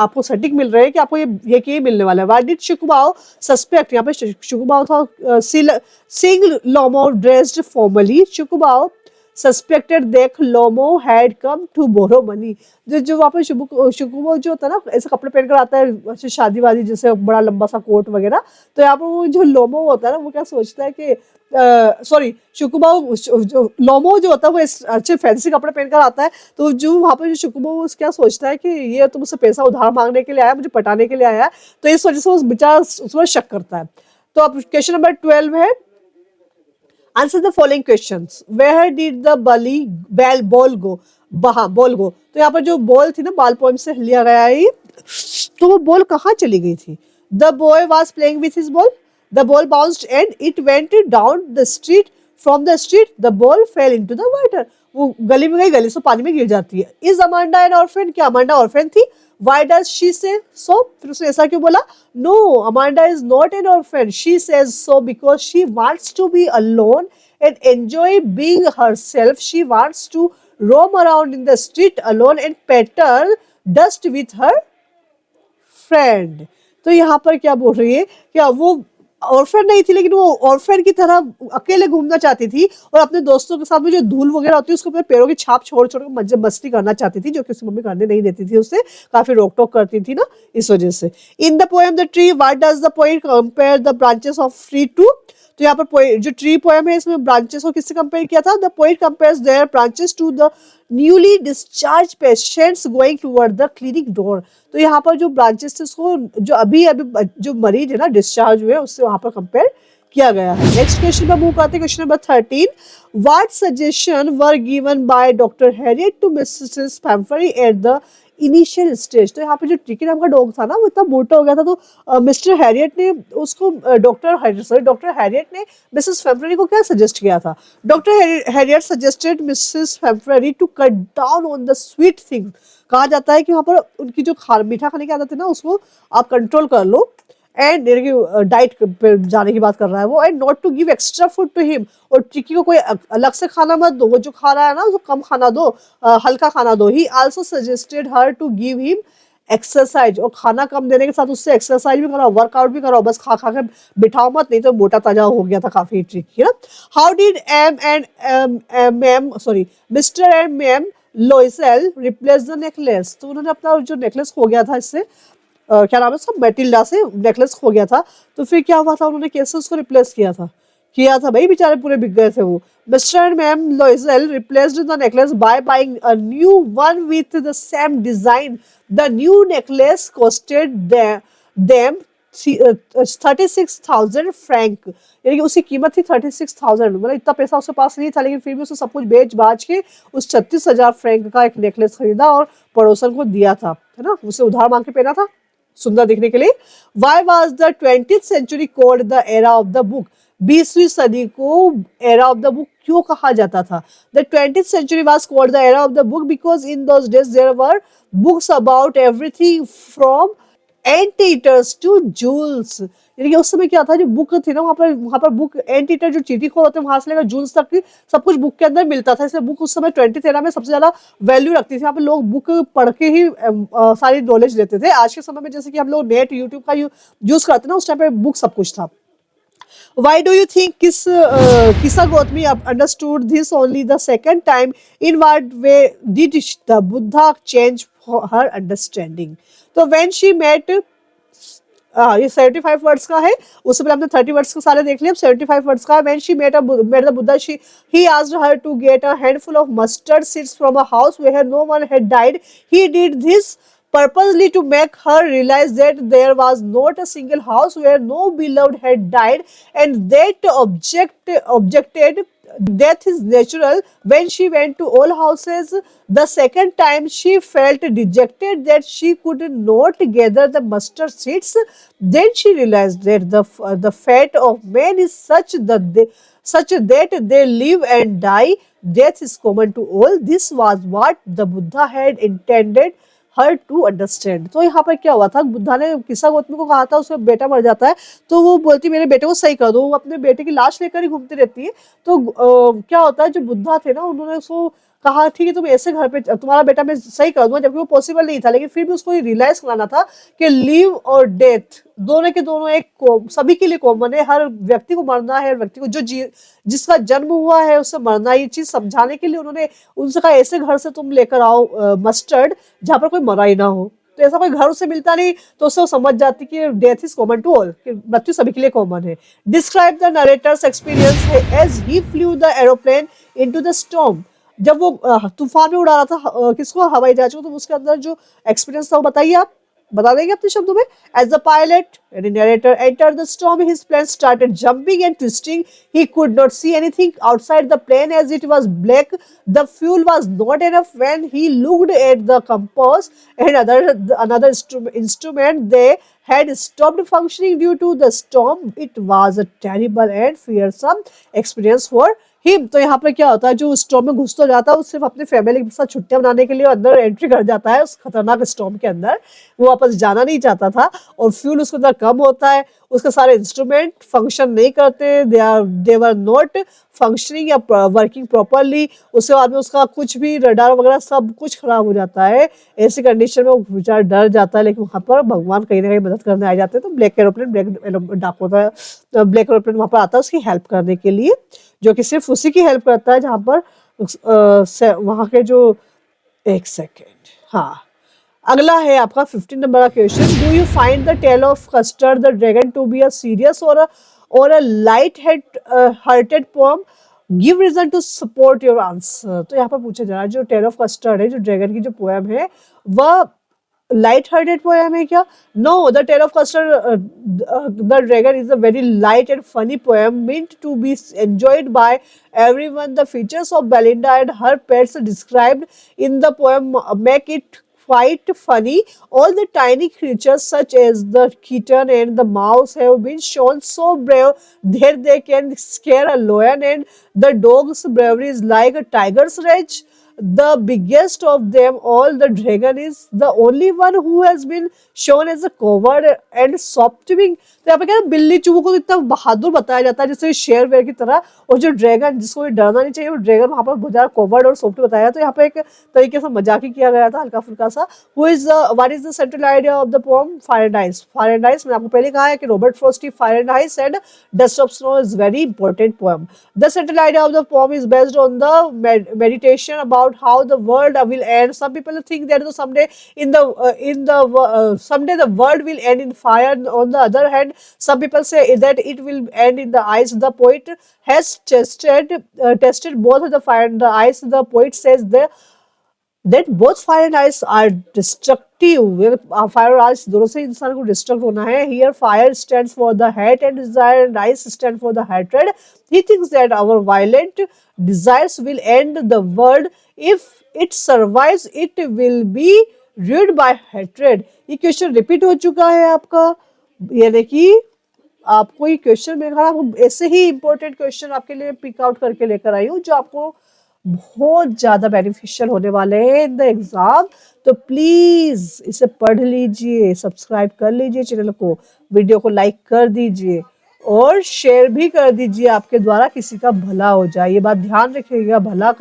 आपको सटीक मिल रहे हैं कि आपको ये मिलने वाला है। व्हाट डिड शुकुबाओ सस्पेक्ट, यहाँ पे शुकुबाओ था सिंग लोमो ड्रेस्ड फॉर्मली। शुकुबाओ suspected that Lomov had come to borrow money, जो वहाँ पे शुकुबाओ जो होता है ना, ऐसे कपड़े पहनकर आता है शादी वादी, जैसे बड़ा लंबा सा कोट वगैरह, तो यहाँ पर वो जो लोमो होता है ना, वो क्या सोचता है कि सॉरी, शुकुबाओ जो लोमो जो होता है वो अच्छे फैंसी कपड़े पहनकर आता है, तो जो वहाँ पे जो शुकुबाओ क्या सोचता है कि ये तो मुझसे पैसा उधार मांगने के लिए आया, मुझे पटाने के लिए आया है, तो इस वजह से वो बेचारा उस पर शक करता है। तो अब क्वेश्चन नंबर 12 है, answer the following questions. Where did the ball go, ball go, तो यहाँ पर जो बॉल थी ना, बाल पोएम से लिया गया है, तो वो बॉल कहाँ चली गई थी। The boy was playing with his ball, the ball bounced and it went down the street, from the street the ball fell into the water, वो गली में गई, गली से पानी में गिर जाती है। Is Amanda an orphan, क्या अमांडा ऑर्फन थी। Why does she say so, फिर उसने ऐसा क्यों बोला। No, Amanda is not an orphan, she says so because she wants to be alone and enjoy being herself, she wants to roam around in the street alone and peddle dust with her friend। तो यहाँ पर क्या बोल रही है, क्या वो orphan नहीं थी लेकिन वो ऑर्फन की तरह अकेले घूमना चाहती थी और अपने दोस्तों के साथ में जो धूल वगैरह होती है उसको अपने पैरों की छाप छोड़ छोड़ के मस्ती करना चाहती थी, जो कि उसकी मम्मी करने नहीं देती थी, उससे काफी रोक टोक करती थी ना, इस वजह से। In the poem the tree, what does the poet compare the branches of tree to? तो यहाँ पर जो ट्री पोएम है इसमें ब्रांचेस को किससे कंपेयर किया था? The poet compares their branches to the newly discharge patients going toward the clinic door. तो यहाँ पर जो ब्रांचेस थे उसको जो अभी अभी जो मरीज है ना डिस्चार्ज हुए उससे वहां पर कंपेयर किया गया है। नेक्स्ट क्वेश्चन पर मूव करते हैं, question number 13। What suggestion were given by doctor Herriot to Mrs Pumphrey at the initial stage? तो यहाँ पे जो ट्रिकी नाम का डॉग था ना वो इतना मोटा हो गया था, तो मिस्टर हैरियट ने उसको डॉक्टर हैरियट ने मिसेस पैम्फरी को क्या सजेस्ट किया था? Doctor Herriot suggested Mrs Pumphrey to cut down on the sweet thing. कहा जाता है कि वहाँ पर उनकी जो मीठा खाने की आदत है ना उसको आप कंट्रोल कर लो, एंड डाइट पे जाने की बात कर रहा है वो, and not to give extra food to him. और टिक्की को कोई अलग से खाना मत दो, वो जो खा रहा है ना उसको कम खाना दो, हल्का खाना दो। He also suggested her to give him exercise, और खाना कम देने के साथ उससे एक्सरसाइज भी कराओ, वर्कआउट भी कराओ, बस खा खा के बिठाओ मत, नहीं तो मोटा ताजा हो गया था काफी ट्रिकी ना। How did mister and ma'am Loisel replace the necklace? तो उन्होंने अपना जो नेकलेस खो गया था इससे क्या नाम है उसका, मैटिल्डा से नेकलेस खो गया था, तो फिर क्या हुआ था, उन्होंने कैसे उसको रिप्लेस किया था भाई, बेचारे पूरे बिक गए थे वो। Mister and ma'am Loisel replaced the necklace by buying a new one with the same design. The new necklace costed them 36,000 Frank, यानी कि उसकी कीमत थी 36,000, मतलब इतना पैसा उसके पास नहीं था, लेकिन फिर भी उसने सब कुछ बेच बाच के उस 36,000 फ्रैंक का एक नेकलेस खरीदा और पड़ोसन को दिया था, है ना, उसे उधार मांग के पहना था सुंदर दिखने के लिए। Why was the 20th century called the era of the book? 20वीं सदी को era of the book क्यों कहा जाता था? The 20th century was called the era of the book because in those days there were books about everything from anteaters to jewels, यानी कि उस समय क्या था, जो बुक थी ना वहाँ पर बुक एंटीटर जो चींटी खोर होते हैं वहां से लेकर जूल्स तक की सब कुछ बुक के अंदर मिलता था, इसलिए बुक उस समय 20th era में सबसे ज्यादा वैल्यू रखती थी। यहाँ पे लोग बुक पढ़ के ही सारी नॉलेज लेते थे। आज के समय में जैसे कि हम लोग नेट यूट्यूब का यूज करते हैं ना, उस टाइम पे बुक सब कुछ था। Why do you think Kisa Gotami understood this only the second time? In what way did the Buddha change her understanding? तो when she met ये 75 वर्ड्स का है, उससे पहले हमने 30 वर्ड्स को सारे देख लिए, अब 75 वर्ड्स का है। When she met the Buddha, he asked her to get a handful of mustard seeds from a house where no one had died. He did this purposely to make her realize that there was not a single house where no beloved had died, and that objected death is natural. When she went to all houses the second time, she felt dejected that she could not gather the mustard seeds. Then she realized that the fate of men is such that they live and die. Death is common to all. This was what the Buddha had intended her to understand. तो यहाँ पर क्या हुआ था, बुद्धा ने किस्सा गौतमी को कहा था उसका बेटा मर जाता है, तो वो बोलती मेरे बेटे को सही कर दो, वो अपने बेटे की लाश लेकर ही घूमती रहती है। तो क्या होता है, जो बुद्धा थे ना उन्होंने उसको कहा ठीक है तुम ऐसे घर पे तुम्हारा बेटा मैं सही कर दूंगा, जबकि वो पॉसिबल नहीं था, लेकिन फिर भी उसको रियलाइज कराना था कि लिव और डेथ दोनों के दोनों एक सभी के लिए कॉमन है, हर व्यक्ति को मरना है, हर व्यक्ति को जो जिसका जन्म हुआ है उससे मरना, ये चीज समझाने के लिए उन्होंने उनसे कहा ऐसे घर से तुम लेकर आओ मस्टर्ड जहां पर कोई मरा ही ना हो। तो ऐसा कोई घर उसे मिलता नहीं, तो उससे वो समझ जाती कि death is common to all, कि मृत्यु सभी के लिए कॉमन है। Describe the narrator's experience as he flew the aeroplane into the storm. जब वो तूफान में उड़ा रहा था किसको, हवाई जहाज को, तो उसके अंदर जो एक्सपीरियंस था वो बताइए, आप बता देंगे अपने शब्दों में। As the pilot narrator entered the storm, his plane started jumping and twisting. He could not see anything outside the plane as it was black. The fuel was not enough. When he looked at the compass and another instrument, they had stopped functioning due to the storm. It was a terrible and fearsome experience for him. तो यहाँ पर क्या होता है, जो storm में घुस तो जाता है वो सिर्फ अपनी फैमिली के साथ छुट्टियां मनाने के लिए अंदर एंट्री कर जाता है उस खतरनाक स्टॉर्म के अंदर, वो वापस जाना नहीं चाहता था और फ्यूल उसके अंदर कम होता है, उसके सारे इंस्ट्रूमेंट फंक्शन नहीं करते, दे वर नॉट फंक्शनिंग या वर्किंग प्रॉपरली। उसके बाद में उसका कुछ भी रडार वगैरह सब कुछ खराब हो जाता है। ऐसी कंडीशन में वो बेचारा डर जाता है, लेकिन वहाँ पर भगवान कहीं ना कहीं मदद करने आ जाते हैं। तो ब्लैक एरोप्लेन, ब्लैक डाक होता है, तो ब्लैक एरोप्लेन वहाँ पर आता है उसकी हेल्प करने के लिए, जो कि सिर्फ उसी की हेल्प करता है जहाँ पर वहाँ के जो, एक सेकेंड, हाँ, अगला है आपका 15 नंबर का question. Do you find the tale of Custard the dragon to be a serious और a light hearted poem? Give reason to support your answer. तो यहाँ पर पूछा जा रहा है जो टेल ऑफ कस्टर्ड है, जो ड्रैगन की जो पोएम है, वह लाइट हार्टेड पोएम है क्या? No, the tale of Custard the dragon is a very light and funny poem meant to be enjoyed by everyone. The features of Belinda and her pets described in the poem make it quite funny. All the tiny creatures such as the kitten and the mouse have been shown so brave that they can scare a lion, and the dog's bravery is like a tiger's rage. The biggest of them all, the dragon, is the only one who has been shown as a coward and soft-wing. तो यहाँ पे क्या है, बिल्ली चूहों को इतना बहादुर बताया जाता है जैसे शेर वेर की तरह, और जो ड्रैगन जिसको भी डरना नहीं चाहिए, वो ड्रैगन वहाँ पर बहुत ज्यादा कॉवर्ड और सॉफ्ट बताया है। तो यहाँ पे एक तरीके से मजाक ही किया गया था हल्का फुल्का सा। What is the central idea of the poem? Fire and ice. Fire and ice, मैंने आपको पहले कहा है कि Robert Frosty fire and ice and dust of snow is very important poem. The central idea of the poem is based on the meditation about how the world will end. Some people think that someday someday the world will end in fire. On the other hand, some people say that it will end in the ice. The poet has tested both the fire and the ice. The poet says that both fire and ice are destructive. Fire और ice दोनों से इंसान को destruct होना है। Here fire stands for the hate and desire and ice stands for the hatred. He thinks that our violent desires will end the world. If it survives, it will be ruled by hatred. ये question repeat हो चुका है आपका, यानी कि आपको ये question मेरे ख्याल ऐसे ही इंपॉर्टेंट क्वेश्चन आपके लिए पिक आउट करके लेकर आई हूँ जो आपको बहुत ज्यादा बेनिफिशियल होने वाले हैं इन द एग्जाम। तो प्लीज इसे पढ़ लीजिए, सब्सक्राइब कर लीजिए चैनल को, वीडियो को लाइक कर दीजिए और शेयर भी कर दीजिए, आपके द्वारा किसी का भला हो जाए। ये बात ध्यान रखिएगा, भला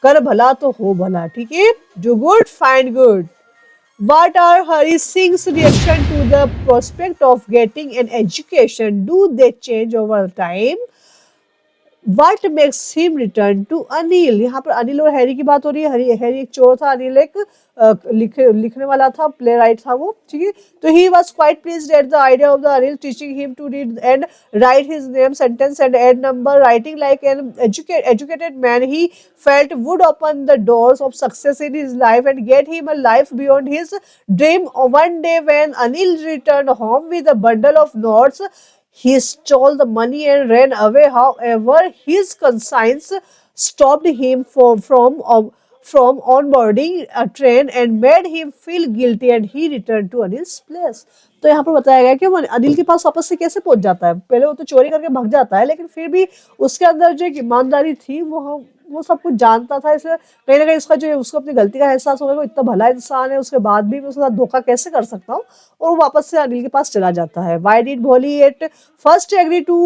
कर भला तो हो भला, ठीक है? Do good, find good. What are Hari Singh's reaction to the prospect of getting an education? Do they change over time? What makes him return to Anil? यहाँ पर अनिल और हैरी की बात हो रही है। हैरी एक चोर था, अनिल एक लिखने वाला था, प्ले राइट था वो, ठीक है? तो he was quite pleased at the idea of the Anil teaching him to read and write his name, sentence and add number. Writing like an educated man, he felt would open the doors of success in his life and get him a life beyond his dream. One day when Anil returned home with a bundle of notes, he stole the money and ran away. However, his conscience stopped him from onboarding a train and made him feel guilty, and he returned to Anil's place. तो यहाँ पर बताया गया कि वो अनिल के पास वापस से कैसे पहुंच जाता है। पहले वो तो चोरी करके भाग जाता है, लेकिन फिर भी उसके अंदर जो एक ईमानदारी थी, वो सब कुछ जानता था। इसलिए कहीं ना कहीं उसका जो उसको अपनी गलती का एहसास होगा, वो इतना भला इंसान है, उसके बाद भी मैं उसके साथ धोखा कैसे कर सकता हूँ, और वो वापस से अनिल के पास चला जाता है। Why did भोली at first agree to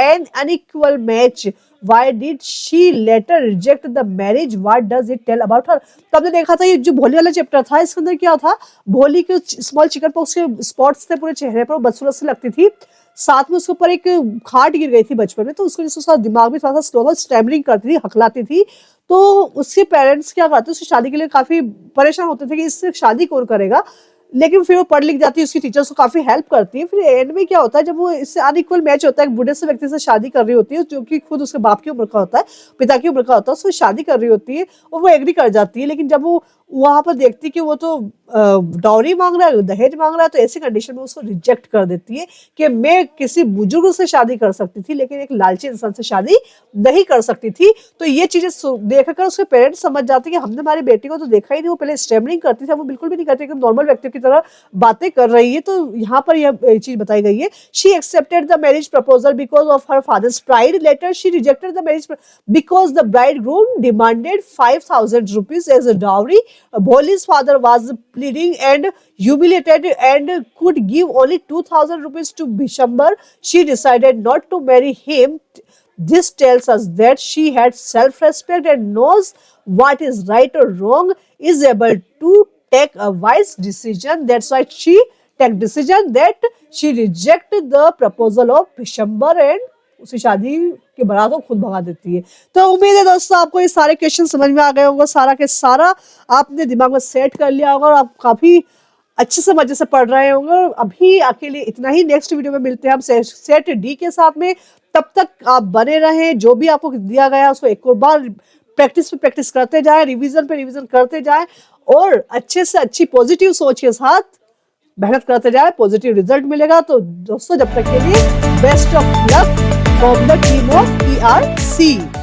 an unequal match? Why did she later reject the marriage? What does it tell about her? तो हमने देखा था ये जो भोली वाला चैप्टर था, इसके अंदर क्या था, भोली के स्मॉल चिकन पॉक्स के स्पॉट्स थे पूरे चेहरे पर, बदसूरत से लगती थी। साथ में उसके ऊपर एक खाट गिर गई थी बचपन में, तो उसको उसका दिमाग भी थोड़ा सा स्लो था, स्टैमरिंग करती थी, हकलाती थी। तो उसके पेरेंट्स क्या करते, उसकी शादी के लिए काफी परेशान होते थे कि इससे शादी कौन करेगा। लेकिन फिर वो पढ़ लिख जाती है, उसकी टीचर्स को काफी हेल्प करती है। फिर एंड में क्या होता है, जब वो इससे अनइक्वल मैच होता है, एक बूढ़े से व्यक्ति से शादी कर रही होती है जो कि खुद उसके बाप की उम्र का होता है, पिता की उम्र का होता है, उससे शादी कर रही होती है और वो एग्री कर जाती है। लेकिन जब वो वहां पर देखती है कि वो तो डाउरी मांग रहा है, दहेज मांग रहा है, तो ऐसी कंडीशन में उसको रिजेक्ट कर देती है कि मैं किसी बुजुर्ग से शादी कर सकती थी लेकिन एक लालची इंसान से शादी नहीं कर सकती थी। तो ये चीजें देखकर उसके पेरेंट्स समझ जाते हैं कि हमने हमारी बेटी को तो देखा ही नहीं, वो पहले स्टैमरिंग करती थी, वो बिल्कुल भी नहीं करती, एकदम नॉर्मल व्यक्तियों की तरह बातें कर रही है। तो यहाँ पर यह चीज बताई गई है। She accepted the marriage proposal because of her father's pride. Later she rejected the marriage because the bridegroom demanded 5,000 rupees as a dowry. Bholi's father was pleading and humiliated and could give only 2,000 rupees to Bishambar. She decided not to marry him. This tells us that she had self-respect and knows what is right or wrong, is able to take a wise decision. That's why she take decision that she reject the proposal of Bishambar and उसी शादी के बारात को खुद भगा देती है। तो उम्मीद है दोस्तों आपको ये सारे क्वेश्चन समझ में आ गए होंगे, सारा के सारा आपने दिमाग में सेट कर लिया होगा और आप काफी अच्छे से मजे से पढ़ रहे होंगे। अभी आपके लिए इतना ही, नेक्स्ट वीडियो में मिलते हैं हम सेट डी के साथ में। तब तक आप बने रहें, जो भी आपको दिया गया उसको एक और बार प्रैक्टिस पे प्रैक्टिस करते जाएं, रिवीजन पे रिवीजन करते जाएं और अच्छे से अच्छी पॉजिटिव सोच के साथ मेहनत करते जाए, पॉजिटिव रिजल्ट मिलेगा। तो दोस्तों जब तक के लिए best of luck from the team of ERC।